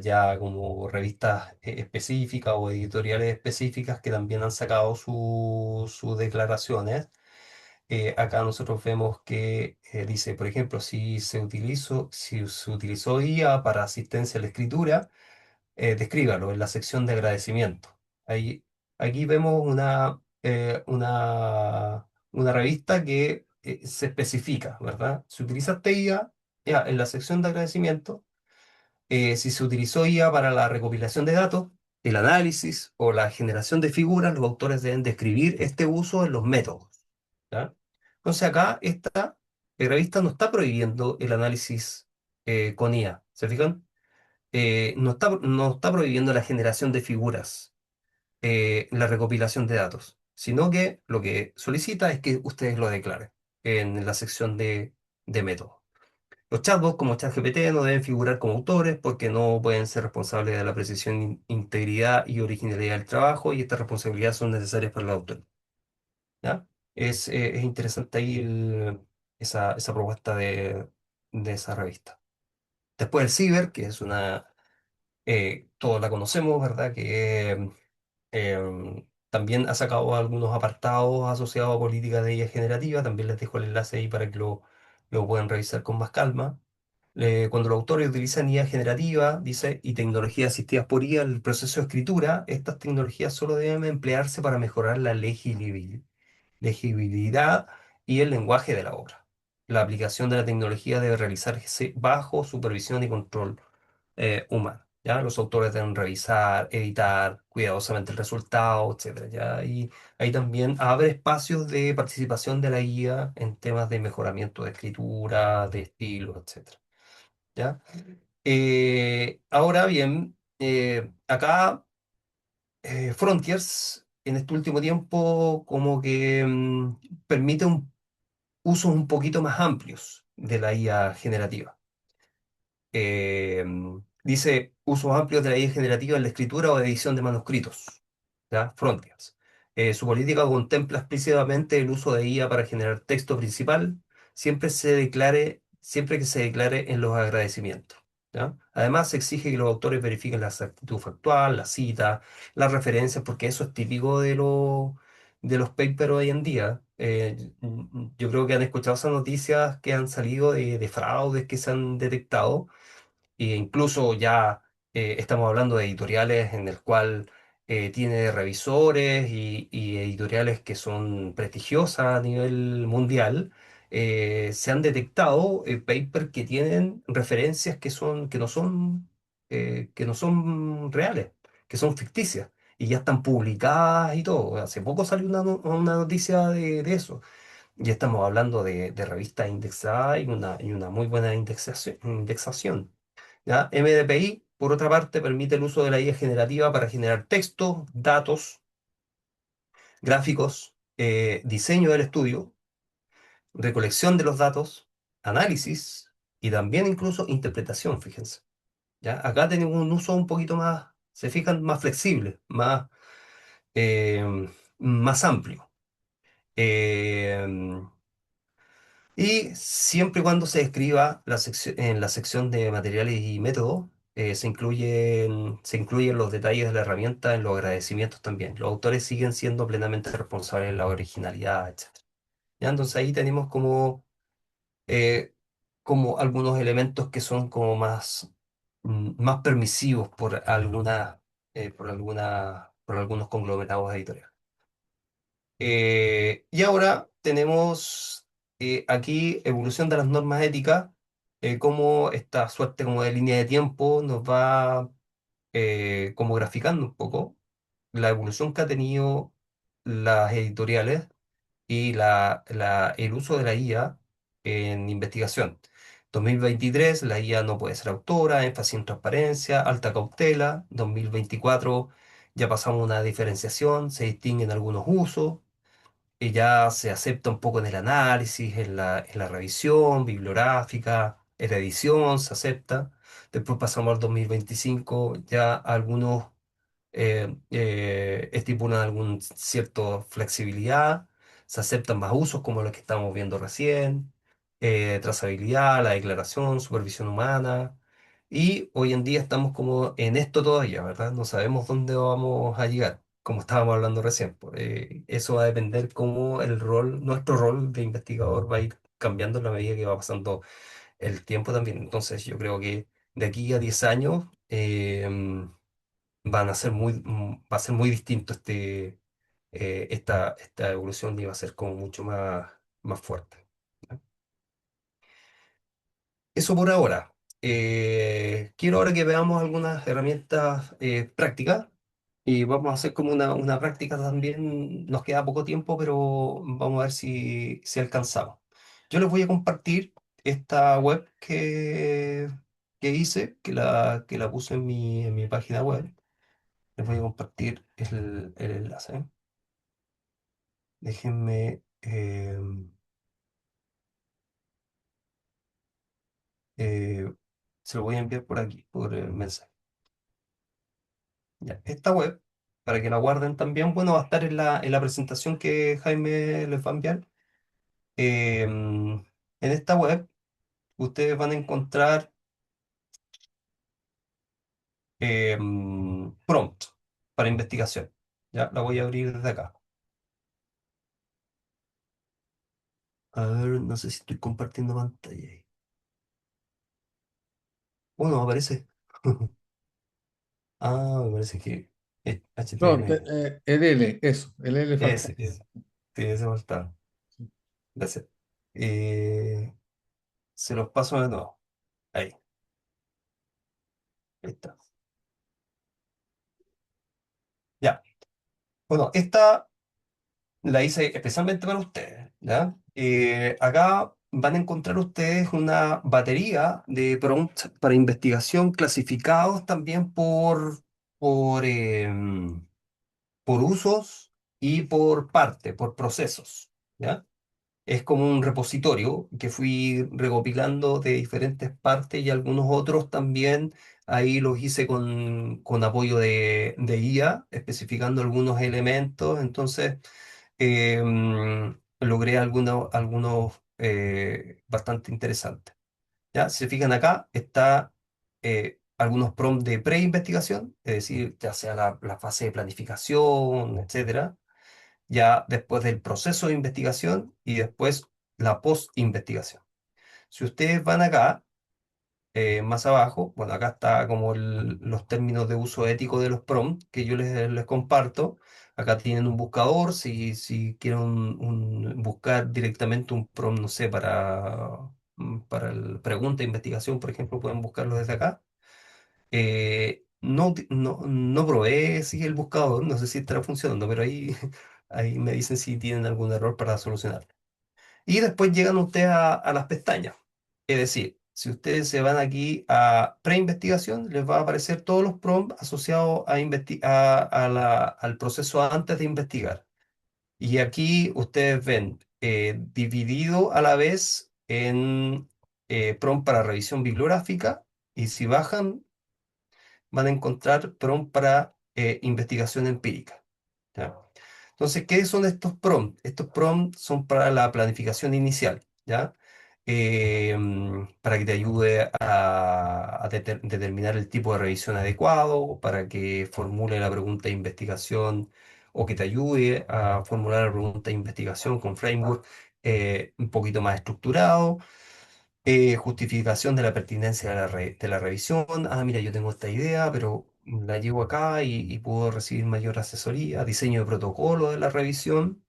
A: ya como revistas específicas o editoriales específicas que también han sacado sus declaraciones. Acá nosotros vemos que dice, por ejemplo, si se utilizó IA para asistencia a la escritura, descríbalo en la sección de agradecimiento. Ahí, aquí vemos una revista que se especifica, ¿verdad? Si utilizaste IA, ya, en la sección de agradecimiento, si se utilizó IA para la recopilación de datos, el análisis o la generación de figuras, los autores deben describir este uso en los métodos. ¿Ya? Entonces acá esta revista no está prohibiendo el análisis con IA, ¿se fijan? No está prohibiendo la generación de figuras, la recopilación de datos, sino que lo que solicita es que ustedes lo declaren en la sección de métodos. Los chatbots como ChatGPT no deben figurar como autores porque no pueden ser responsables de la precisión, integridad y originalidad del trabajo y estas responsabilidades son necesarias para el autor. ¿Ya? Es interesante ahí esa propuesta de esa revista. Después el Ciber, que es todos la conocemos, ¿verdad? Que también ha sacado algunos apartados asociados a política de IA generativa. También les dejo el enlace ahí para que lo puedan revisar con más calma. Cuando los autores utilizan IA generativa, dice, y tecnologías asistidas por IA en el proceso de escritura, estas tecnologías solo deben emplearse para mejorar la legibilidad y el lenguaje de la obra. La aplicación de la tecnología debe realizarse bajo supervisión y control humano. ¿Ya? Los autores deben revisar, editar cuidadosamente el resultado, etcétera, ¿ya? Y ahí también abre espacios de participación de la IA en temas de mejoramiento de escritura, de estilo, etcétera, ¿ya? Ahora bien, acá Frontiers en este último tiempo como que permite usos un poquito más amplios de la IA generativa. eh, Dice usos amplios de la IA generativa en la escritura o edición de manuscritos, ¿ya? Frontiers. Su política contempla explícitamente el uso de IA para generar texto principal, siempre que se declare en los agradecimientos. ¿Ya? Además, se exige que los autores verifiquen la exactitud factual, la cita, las referencias, porque eso es típico de los papers hoy en día. Yo creo que han escuchado esas noticias que han salido de fraudes que se han detectado e incluso ya estamos hablando de editoriales en el cual tiene revisores y editoriales que son prestigiosas a nivel mundial. Se han detectado papers que tienen referencias que no son reales, que son ficticias y ya están publicadas y todo. Hace poco salió una noticia de eso. Ya estamos hablando de revistas indexadas y una muy buena indexación. ¿Ya? MDPI, por otra parte, permite el uso de la IA generativa para generar texto, datos, gráficos, diseño del estudio, recolección de los datos, análisis y también incluso interpretación, fíjense. ¿Ya? Acá tenemos un uso un poquito más, se fijan, más flexible, eh, más amplio. Eh, Y siempre y cuando se escriba en la sección de materiales y métodos, se incluyen los detalles de la herramienta en los agradecimientos también. Los autores siguen siendo plenamente responsables de la originalidad, etc. ¿Ya? Entonces ahí tenemos eh, como algunos elementos que son como más permisivos por algunos conglomerados editoriales. Y ahora tenemos aquí evolución de las normas éticas, cómo esta suerte como de línea de tiempo nos va como graficando un poco la evolución que ha tenido las editoriales y el uso de la IA en investigación. 2023, la IA no puede ser autora, énfasis en transparencia, alta cautela. 2024, ya pasamos a una diferenciación, se distinguen algunos usos y ya se acepta un poco en el análisis, en la revisión bibliográfica, en la edición se acepta. Después pasamos al 2025, ya algunos estipulan alguna cierta flexibilidad, se aceptan más usos como los que estamos viendo recién, trazabilidad, la declaración, supervisión humana. Y hoy en día estamos como en esto todavía, ¿verdad? No sabemos dónde vamos a llegar, como estábamos hablando recién, pues. Eso va a depender cómo nuestro rol de investigador va a ir cambiando en la medida que va pasando el tiempo también. Entonces yo creo que de aquí a 10 años va a ser muy distinto esta evolución y va a ser como mucho más fuerte. ¿Ya? Eso por ahora. Quiero ahora que veamos algunas herramientas prácticas. Y vamos a hacer como una práctica también, nos queda poco tiempo, pero vamos a ver si alcanzamos. Yo les voy a compartir esta web que hice, que la puse en mi página web. Les voy a compartir el enlace. ¿Eh? Déjenme, eh, se lo voy a enviar por aquí, por el mensaje. Ya, esta web, para que la guarden también, bueno, va a estar en la presentación que Jaime les va a enviar. En esta web ustedes van a encontrar prompt para investigación. Ya, la voy a abrir desde acá. A ver, no sé si estoy compartiendo pantalla ahí. No aparece. Me parece que es
F: No,
A: HTML.
F: el L, eso, el L falta.
A: Ese. Sí, ese falta. Gracias. Eh, Se los paso de nuevo. Ahí está. Ya. Bueno, esta la hice especialmente para ustedes, ¿ya? Acá van a encontrar ustedes una batería de prompts para investigación clasificados también por usos y por parte, por procesos, ¿ya? Es como un repositorio que fui recopilando de diferentes partes y algunos otros también ahí los hice con apoyo de IA, especificando algunos elementos. Entonces, logré algunos bastante interesantes. ¿Ya? Si se fijan acá, está algunos prompts de pre-investigación, es decir, ya sea la fase de planificación, etcétera, ya después del proceso de investigación y después la post-investigación. Si ustedes van acá, más abajo, bueno, acá está como los términos de uso ético de los prompts que yo les comparto. Acá tienen un buscador, si quieren buscar directamente un prompt, no sé, para el pregunta de investigación, por ejemplo, pueden buscarlo desde acá. No probé si el buscador, no sé si estará funcionando, pero ahí, ahí me dicen si tienen algún error para solucionar. Y después llegan ustedes a las pestañas. Es decir, si ustedes se van aquí a pre-investigación, les va a aparecer todos los prompts asociados al proceso antes de investigar. Y aquí ustedes ven dividido a la vez en prompt para revisión bibliográfica. Y si bajan, van a encontrar prompt para investigación empírica. ¿Ya? Entonces, ¿qué son estos prompts? Estos prompts son para la planificación inicial, ¿ya? Para que te ayude a determinar el tipo de revisión adecuado, para que formule la pregunta de investigación o que te ayude a formular la pregunta de investigación con framework un poquito más estructurado. Justificación de la pertinencia de la revisión. Mira, yo tengo esta idea, pero la llevo acá y puedo recibir mayor asesoría. Diseño de protocolo de la revisión,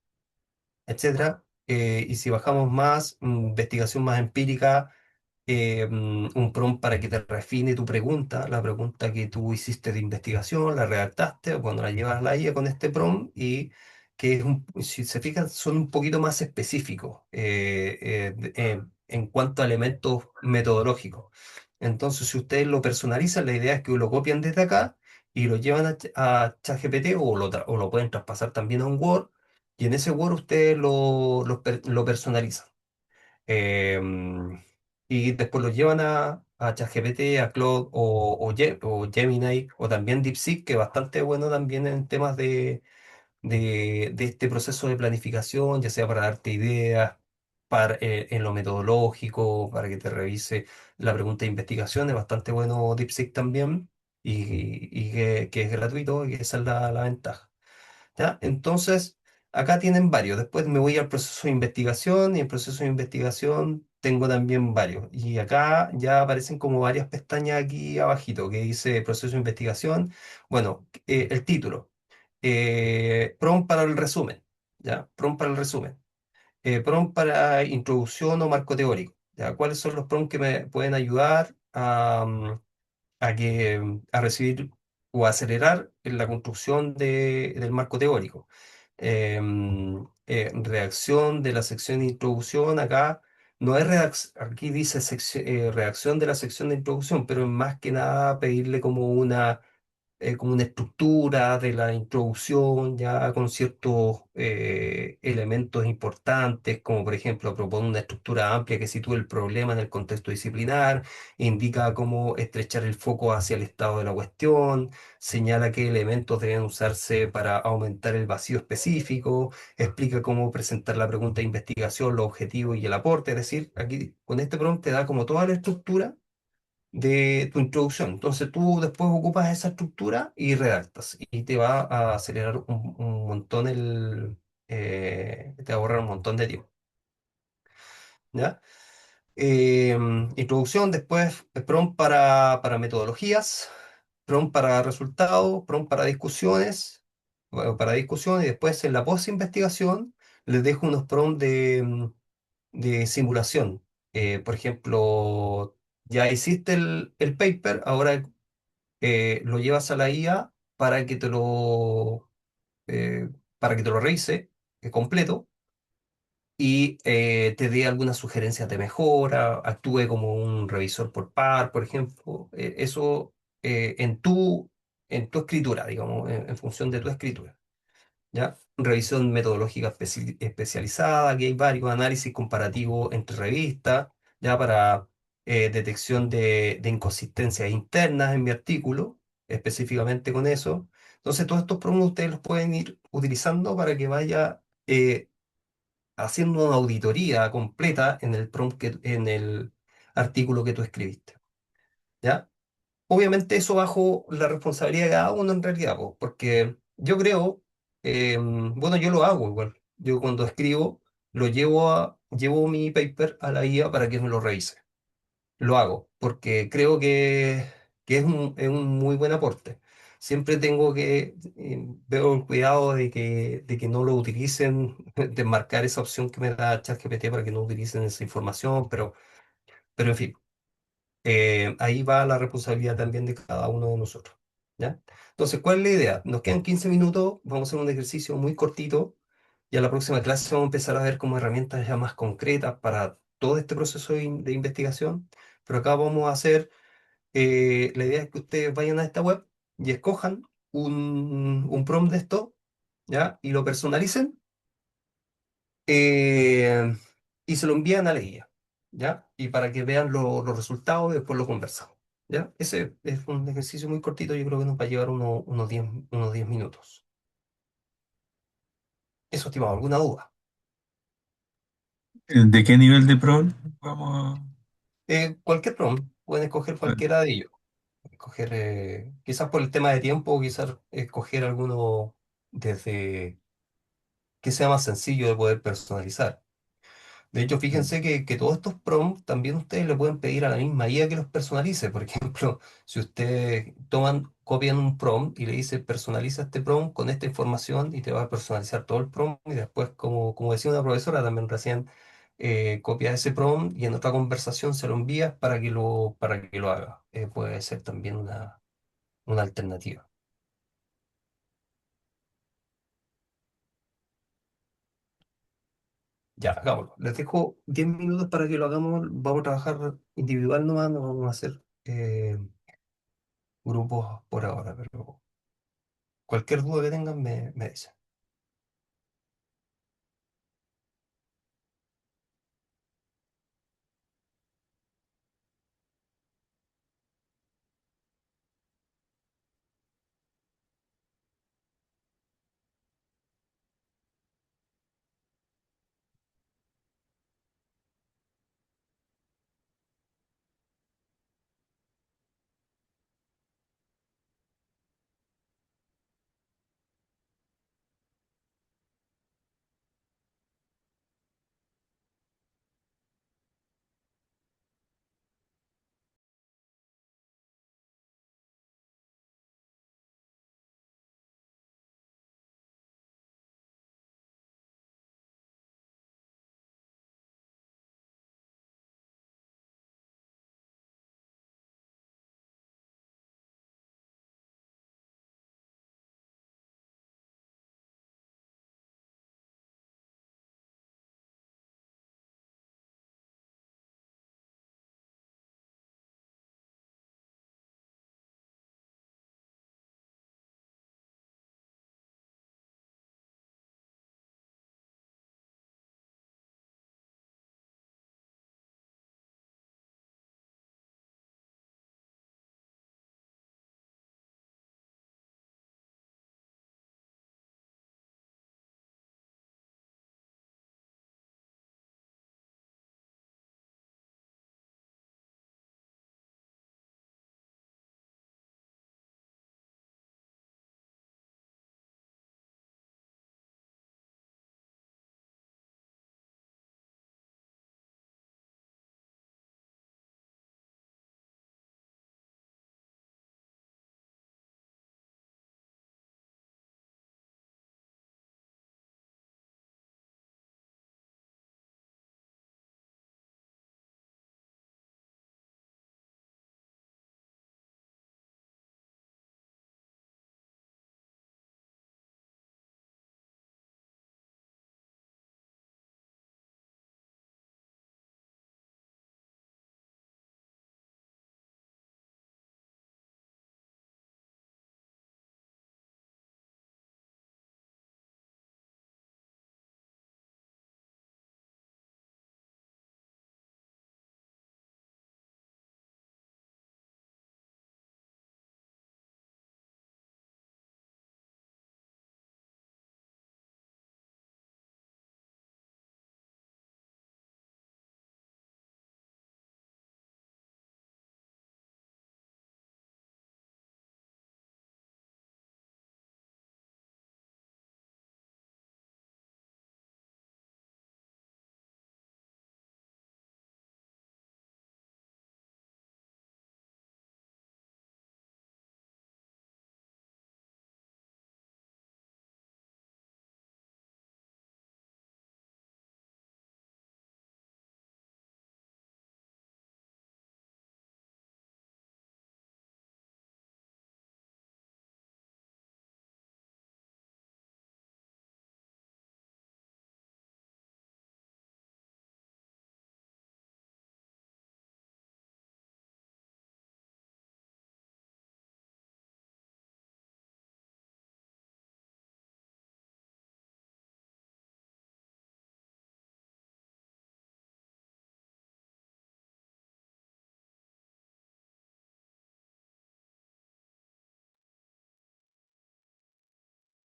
A: etcétera. Y si bajamos más, investigación más empírica, un prompt para que te refine tu pregunta, la pregunta que tú hiciste de investigación, la redactaste, o cuando la llevas a la IA con este prompt y que si se fijan, son un poquito más específicos en cuanto a elementos metodológicos. Entonces, si ustedes lo personalizan, la idea es que lo copian desde acá y lo llevan a ChatGPT o lo pueden traspasar también a un Word y en ese Word ustedes lo personalizan. Em, y después lo llevan a ChatGPT, a Claude o Gemini o también DeepSeek, que es bastante bueno también en temas de este proceso de planificación, ya sea para darte ideas, en lo metodológico, para que te revise la pregunta de investigación, es bastante bueno DeepSeek también y que es gratuito y esa es la ventaja. ¿Ya? Entonces, acá tienen varios. Después me voy al proceso de investigación y en el proceso de investigación tengo también varios. Y acá ya aparecen como varias pestañas aquí abajito que dice proceso de investigación. Bueno, el título. Prompt para el resumen. ¿Ya? Prompt para el resumen. Prompt para introducción o marco teórico. ¿Ya? ¿Cuáles son los prompts que me pueden ayudar a recibir o acelerar en la construcción del marco teórico. Redacción de la sección de introducción, acá no es aquí dice redacción de la sección de introducción, pero es más que nada pedirle como una estructura de la introducción, ya con ciertos elementos importantes, como por ejemplo propone una estructura amplia que sitúe el problema en el contexto disciplinar, indica cómo estrechar el foco hacia el estado de la cuestión, señala qué elementos deben usarse para aumentar el vacío específico, explica cómo presentar la pregunta de investigación, los objetivos y el aporte, es decir, aquí con este prompt te da como toda la estructura de tu introducción. Entonces tú después ocupas esa estructura y redactas y te va a acelerar un montón te va a ahorrar un montón de tiempo. ¿Ya? Introducción, después prompt para metodologías, prompt para resultados, prompt para discusiones, bueno, para discusión y después en la post-investigación les dejo unos prompts de simulación. Por ejemplo, ya hiciste el paper, ahora lo llevas a la IA eh, para que te lo revise completo y te dé algunas sugerencias de mejora, actúe como un revisor por par, por ejemplo. Eso en tu escritura, digamos, en función de tu escritura. ¿Ya? Revisión metodológica especializada, aquí hay varios análisis comparativos entre revistas, ya para detección de inconsistencias internas en mi artículo, específicamente con eso. Entonces, todos estos programas ustedes los pueden ir utilizando para que vaya haciendo una auditoría completa en el prompt en el artículo que tú escribiste. ¿Ya? Obviamente eso bajo la responsabilidad de cada uno en realidad, po, porque yo creo, bueno, yo lo hago igual. Yo cuando escribo, llevo mi paper a la IA para que me lo revise. Lo hago, porque creo que es un muy buen aporte. Siempre veo el cuidado de que no lo utilicen, de marcar esa opción que me da ChatGPT para que no utilicen esa información, pero en fin. Ahí va la responsabilidad también de cada uno de nosotros. ¿Ya? Entonces, ¿cuál es la idea? Nos quedan 15 minutos, vamos a hacer un ejercicio muy cortito y a la próxima clase vamos a empezar a ver como herramientas ya más concretas para todo este proceso de investigación. Pero acá vamos a hacer, la idea es que ustedes vayan a esta web y escojan un prompt de esto, ¿ya? Y lo personalicen eh, y se lo envían a la guía, ¿ya? Y para que vean los resultados y después lo conversamos, ¿ya? Ese es un ejercicio muy cortito, yo creo que nos va a llevar unos 10 minutos. Eso, estimado, ¿alguna duda?
C: ¿De qué nivel de pro vamos
A: Cualquier prompt, pueden escoger
C: a...
A: cualquiera de ellos. Escoger, quizás por el tema de tiempo, quizás escoger alguno desde que sea más sencillo de poder personalizar. De hecho, fíjense que todos estos prompts también ustedes le pueden pedir a la misma IA que los personalice. Por ejemplo, si ustedes copian un prompt y le dice personaliza este prompt con esta información y te va a personalizar todo el prompt y después, como decía una profesora también recién, copia ese prompt y en otra conversación se lo envías para que lo haga. Puede ser también una alternativa. Ya, hagámoslo. Les dejo 10 minutos para que lo hagamos. Vamos a trabajar individual nomás, no vamos a hacer grupos por ahora, pero cualquier duda que tengan me dicen.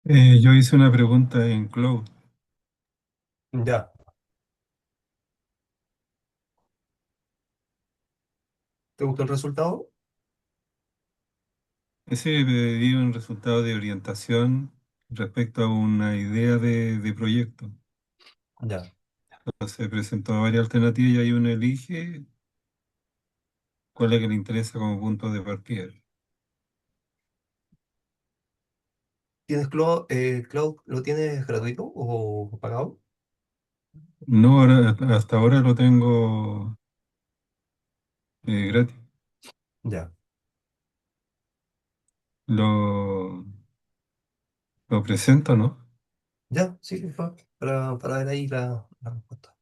C: Yo hice una pregunta en Cloud.
A: Ya, ¿te gustó el resultado?
C: Ese me dio un resultado de orientación respecto a una idea de proyecto.
A: Ya.
C: Se presentó varias alternativas y ahí uno elige cuál es que le interesa como punto de partida.
A: ¿Tienes Cloud, Cloud, lo tienes gratuito o pagado?
C: No, hasta ahora lo tengo gratis.
A: Ya,
C: Lo, lo presento, ¿no?
A: ya, sí, para ver ahí la respuesta.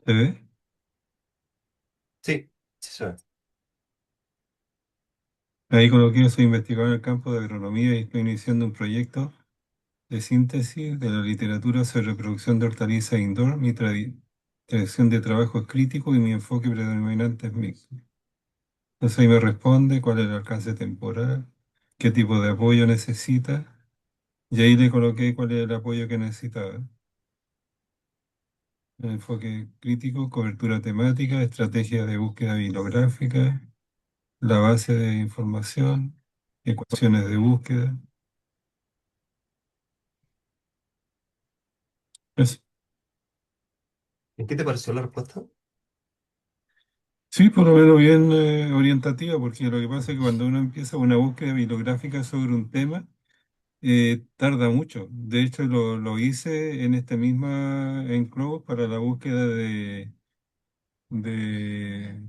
C: ¿Se ve?
A: Sí, sí se ve.
C: Ahí coloqué, soy investigador en el campo de agronomía y estoy iniciando un proyecto de síntesis de la literatura sobre reproducción de hortalizas indoor. Mi tradición de trabajo es crítico y mi enfoque predominante es mixto. Entonces ahí me responde cuál es el alcance temporal, qué tipo de apoyo necesita, y ahí le coloqué cuál es el apoyo que necesitaba. El enfoque crítico, cobertura temática, estrategia de búsqueda bibliográfica, la base de información, ecuaciones de búsqueda. Eso.
A: ¿En qué te pareció la respuesta?
C: Sí, por lo menos bien orientativa, porque lo que pasa es que cuando uno empieza una búsqueda bibliográfica sobre un tema, tarda mucho. De hecho, lo hice en esta misma enclave para la búsqueda de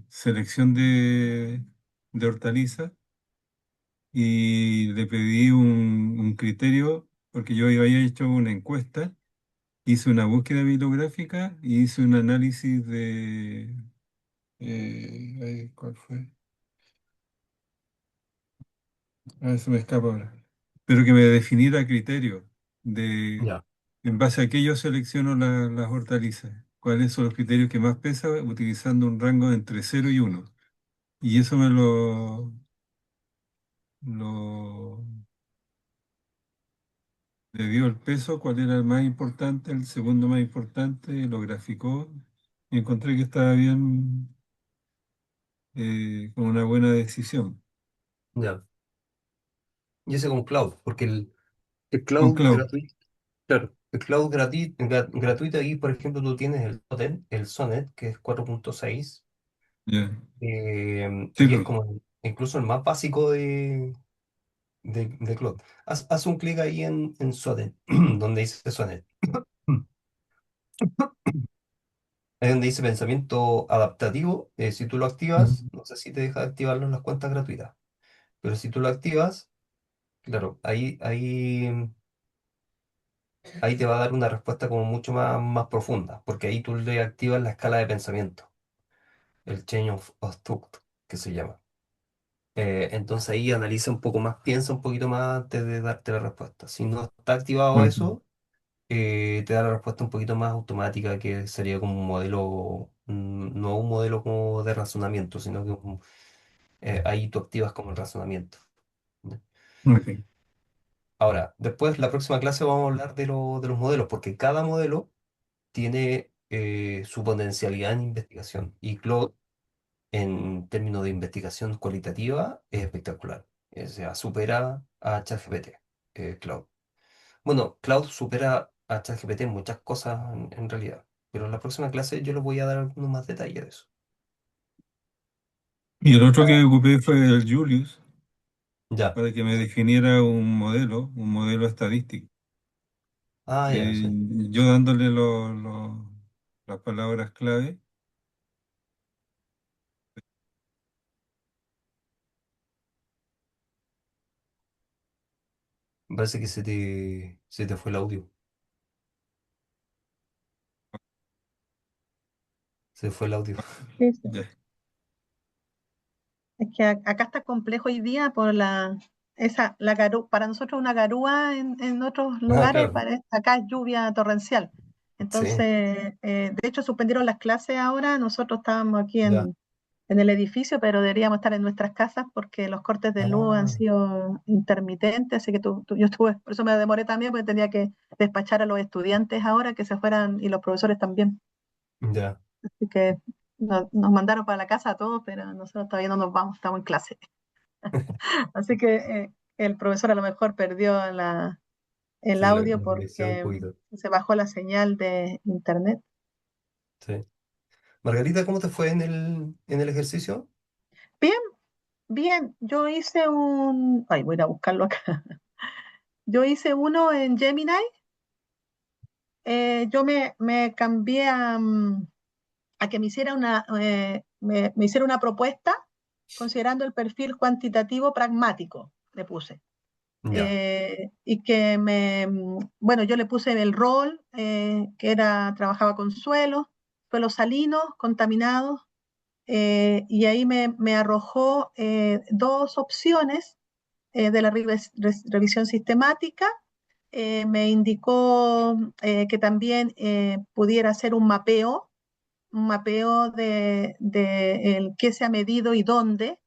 C: selección de hortalizas y le pedí un criterio, porque yo había hecho una encuesta, hice una búsqueda bibliográfica y hice un análisis de... ¿cuál fue? Se me escapa ahora. Pero que me definiera criterio de
A: Ya,
C: en base a qué yo selecciono las hortalizas. ¿Cuáles son los criterios que más pesan utilizando un rango de entre 0 y 1? Y eso lo le dio el peso, cuál era el más importante, el segundo más importante, lo graficó y encontré que estaba bien, con una buena decisión.
A: ya. Y ese con Cloud, porque el
C: Con
A: Cloud
C: Cloud.
A: gratuito, claro, el Cloud gratuito ahí, por ejemplo, tú tienes el Sonnet, que es 4.6,
C: Ya. Sí,
A: y es
C: pues.
A: como incluso el más básico de Cloud. Haz un clic ahí en Sonnet, donde dice Sonnet. Ahí donde dice pensamiento adaptativo, si tú lo activas, no sé si te deja de activarlo en las cuentas gratuitas, pero si tú lo activas, claro, ahí te va a dar una respuesta como mucho más profunda, porque ahí tú le activas la escala de pensamiento, el Chain of Thought, que se llama. Entonces ahí analiza un poco más, piensa un poquito más antes de darte la respuesta. Si no está activado
C: Ok.
A: eso, te da la respuesta un poquito más automática, que sería como un modelo, no un modelo como de razonamiento, sino que ahí tú activas como el razonamiento. ¿Ya?
C: Ok.
A: Ahora, después, la próxima clase vamos a hablar de los modelos, porque cada modelo tiene su potencialidad en investigación. Y Claude, en términos de investigación cualitativa, es espectacular. O sea, supera a ChatGPT, Claude. Bueno, Claude supera a ChatGPT en muchas cosas en realidad. Pero en la próxima clase yo les voy a dar algunos más detalles de eso.
C: Y el otro que ocupé fue el Julius,
A: Ya.
C: para que me definiera un modelo estadístico.
A: Ah, ya,
C: Eh,
A: sí.
C: yo dándole las palabras clave.
A: Me parece que se te fue el audio. Se fue el audio.
E: Sí, sí.
C: Ya.
E: Es que acá está complejo hoy día por para nosotros una garúa en otros
A: Ah,
E: lugares,
A: claro.
E: acá es lluvia torrencial.
A: Sí,
E: Entonces, de hecho, suspendieron las clases ahora. Nosotros estábamos aquí
A: ya.
E: en el edificio, pero deberíamos estar en nuestras casas porque los cortes de luz han
A: Ah,
E: sido intermitentes. Así que yo estuve, por eso me demoré también, porque tenía que despachar a los estudiantes ahora que se fueran y los profesores también.
A: ya.
E: Así que nos mandaron para la casa a todos, pero nosotros todavía no nos vamos, estamos en clase. Así que el profesor a lo mejor perdió el
A: Sí,
E: audio
A: la conexión un
E: porque
A: poquito.
E: se bajó la señal de internet.
A: Sí. Margarita, ¿cómo te fue en el ejercicio?
E: Bien, bien, yo hice ay, voy a ir a buscarlo acá. Yo hice uno en Gemini. Yo me cambié a que me hiciera me hiciera una propuesta considerando el perfil cuantitativo pragmático, le puse.
A: Ya,
E: Y que bueno, yo le puse el rol, que trabajaba con suelos salinos, contaminados, y ahí me arrojó dos opciones de la revisión sistemática. Me indicó que también pudiera hacer un mapeo de el qué se ha medido y dónde,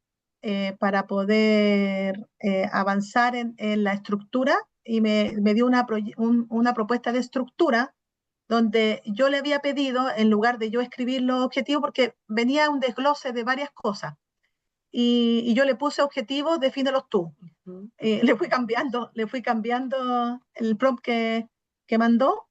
E: para poder avanzar en la estructura, y me dio una propuesta de estructura donde yo le había pedido, en lugar de yo escribir los objetivos, porque venía un desglose de varias cosas, y yo le puse objetivos, defínelos tú. Le fui cambiando el prompt que mandó,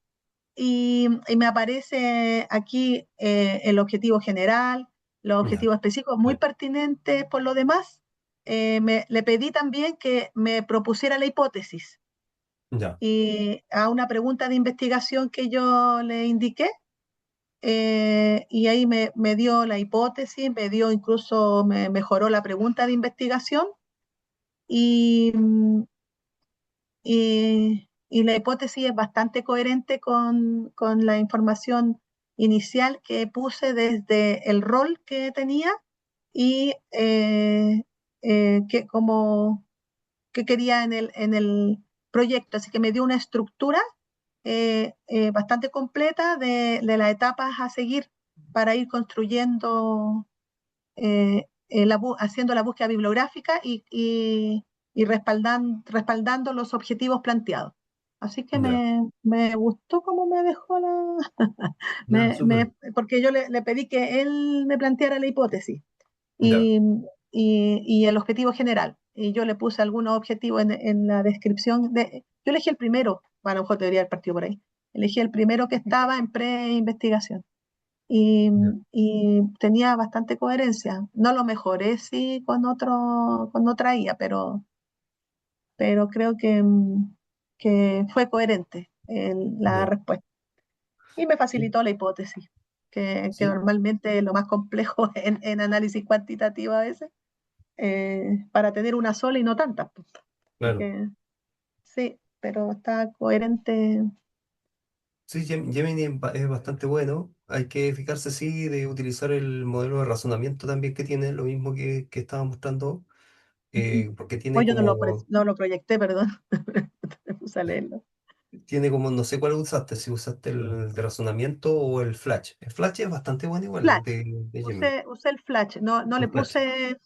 E: y me aparece aquí el objetivo general, los
A: ya,
E: objetivos específicos muy
A: sí,
E: pertinentes por lo demás. Le pedí también que me propusiera la hipótesis,
A: ya,
E: y a una pregunta de investigación que yo le indiqué, y ahí me dio la hipótesis, me mejoró la pregunta de investigación, y, y la hipótesis es bastante coherente con la información inicial que puse desde el rol que tenía, y como que quería en el proyecto. Así que me dio una estructura bastante completa de las etapas a seguir para ir construyendo, haciendo la búsqueda bibliográfica, y respaldando los objetivos planteados. Así que
A: ya,
E: me gustó cómo me dejó
A: ya, súper.
E: porque yo le pedí que él me planteara la hipótesis
A: Ya,
E: y, y el objetivo general. Y yo le puse algunos objetivos en la descripción. Yo elegí el primero, bueno, a lo mejor debería haber partido por ahí. Elegí el primero que estaba en pre-investigación, y,
A: ya,
E: y tenía bastante coherencia. No lo mejoré, sí, con otra IA, pero creo que fue coherente la
A: ya.
E: respuesta. Y me
A: Sí,
E: facilitó la hipótesis, que
A: sí,
E: normalmente es lo más complejo en análisis cuantitativo a veces, para tener una sola y no tantas, pues. Así
A: claro.
E: que sí, pero está coherente.
A: Sí, Gemini es bastante bueno. Hay que fijarse, sí, de utilizar el modelo de razonamiento también que tiene, lo mismo que estaba mostrando, porque
E: Hoy yo no lo proyecté, perdón. Me puse a leerlo.
A: tiene como, no sé cuál usaste, si usaste el de razonamiento o el Flash. El Flash es bastante bueno igual, el
E: Flash,
A: de Gemini.
E: usé el Flash, no le
A: El Flash,
E: puse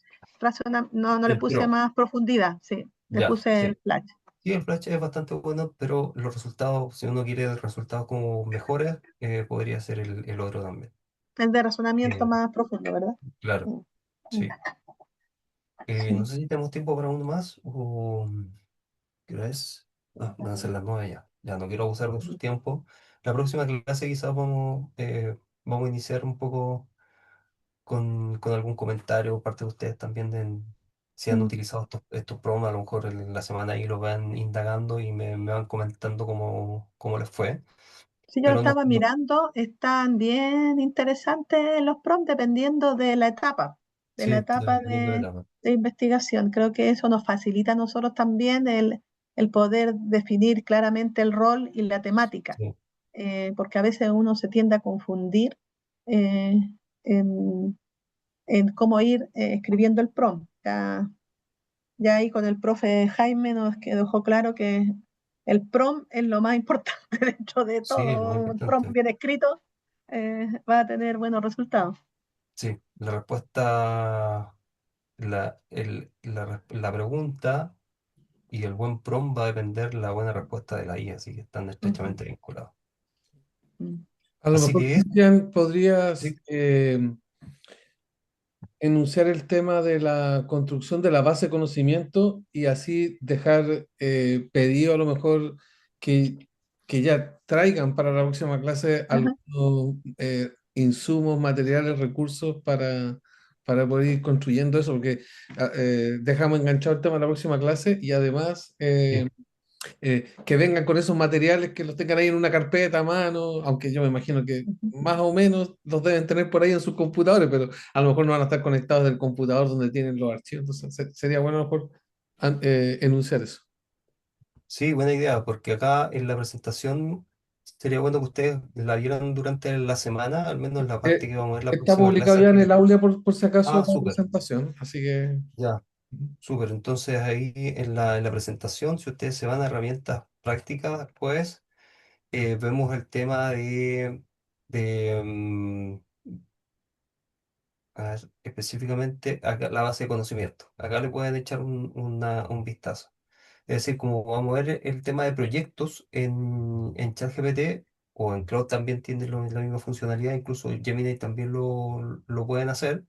E: no le
A: el
E: puse
A: Pro,
E: más profundidad, sí, le
A: ya,
E: puse el
A: sí.
E: Flash.
A: Sí, el Flash es bastante bueno, pero los resultados, si uno quiere resultados como mejores, podría ser el otro también.
E: El de razonamiento
A: Eh,
E: más profundo, ¿verdad?
A: claro,
E: Mm, mm,
A: sí. No
E: sí.
A: sé si tenemos tiempo para uno más o ¿qué hora es? Ah, van a ser las 9 ya. Ya no quiero abusar de sus tiempos. La próxima clase quizás vamos a iniciar un poco con algún comentario, parte de ustedes también, si han
E: Mm.
A: utilizado estos programas, a lo mejor en la semana ahí los van indagando y me van comentando cómo les fue.
E: Si yo lo
A: Pero no,
E: estaba mirando, están bien interesantes los prompts dependiendo de la
A: sí,
E: etapa
A: dependiendo de la...
E: de investigación. Creo que eso nos facilita a nosotros también el poder definir claramente el rol y la temática,
A: Sí,
E: porque a veces uno se tiende a confundir eh, en, en cómo ir escribiendo el prompt. Ya ahí con el profe Jaime nos dejó claro el prompt es lo más importante dentro de
A: Sí, es muy
E: todo. Un prompt
A: importante.
E: bien escrito va a tener buenos resultados.
A: Sí, la respuesta, la pregunta y el buen prompt va a depender la buena respuesta de la IA, así que están
E: Ujú.
A: estrechamente vinculados.
E: Mm.
F: A lo
A: Así
F: mejor,
A: que
F: Cristian, podrías
A: sí,
F: enunciar el tema de la construcción de la base de conocimiento y así dejar pedido a lo mejor que, que ya traigan para la próxima clase
E: Ajá.
F: algunos insumos, materiales, recursos para poder ir construyendo eso, porque dejamos enganchado el tema de la próxima clase y además
A: sí.
F: que vengan con esos materiales, que los tengan ahí en una carpeta a mano, aunque yo me imagino que más o menos los deben tener por ahí en sus computadores, pero a lo mejor no van a estar conectados del computador donde tienen los archivos. Entonces sería bueno a lo mejor enunciar eso.
A: Sí, buena idea, porque acá en la presentación sería bueno que ustedes la vieran durante la semana, al menos la parte
F: Eh,
A: que vamos a ver la
F: Está
A: próxima
F: publicado
A: clase
F: ya
A: al
F: en el
A: final.
F: aula por si acaso
A: Ah,
F: la
A: súper,
F: presentación, así que
A: ya, súper. Entonces ahí en la presentación, si ustedes se van a herramientas prácticas después, vemos el tema de a ver, específicamente acá, la base de conocimiento. Acá le pueden echar un vistazo. Es decir, como vamos a ver el tema de proyectos en ChatGPT o en Cloud también tiene la misma funcionalidad, incluso Gemini también lo pueden hacer.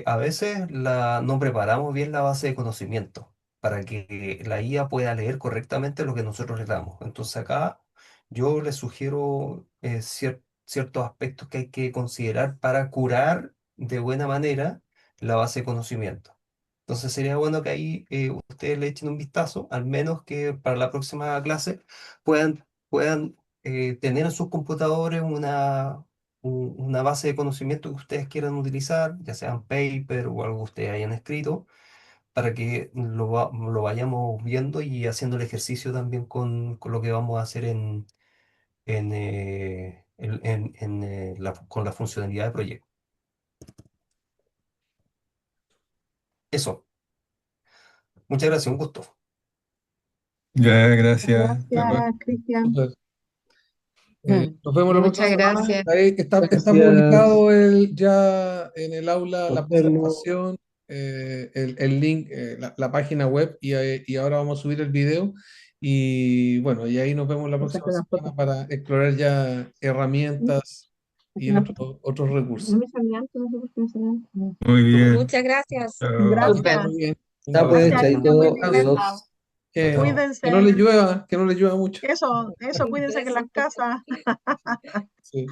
A: A veces no preparamos bien la base de conocimiento para que la IA pueda leer correctamente lo que nosotros le damos. Entonces acá yo les sugiero ciertos aspectos que hay que considerar para curar de buena manera la base de conocimiento. Entonces sería bueno que ahí ustedes le echen un vistazo, al menos que para la próxima clase puedan tener en sus computadores una base de conocimiento que ustedes quieran utilizar, ya sean paper o algo que ustedes hayan escrito, para que lo vayamos viendo y haciendo el ejercicio también con lo que vamos a hacer con la funcionalidad de proyecto. Eso. Muchas gracias, un gusto.
C: Ya,
E: Muchas
C: gracias. Hasta luego.
E: gracias, Cristian.
F: súper. Nos vemos la próxima
G: Muchas
F: semana.
G: gracias.
F: Ahí está
B: Gracias,
F: publicado ya en el aula la
B: nos vemos.
F: presentación, el link, la página web y ahora vamos a subir el video. Y bueno, y ahí nos vemos la
E: Me
F: próxima
E: saqué la
F: semana
E: foto.
F: para explorar ya herramientas
E: Saqué
F: y
E: una foto.
F: otros recursos.
E: No me salía antes, no sé por qué me salía antes.
C: Muy
A: Súper.
C: bien.
D: Muchas gracias.
C: Chao.
G: Súper.
F: Muy bien.
B: Ya pues,
E: Gracias, que estén muy
B: Chaito,
E: bien.
B: adiós.
A: Chao, chao.
E: Cuídense.
F: Que no le llueva mucho.
E: Eso, cuídense que en las
D: Gracias.
E: casas.
F: Sí.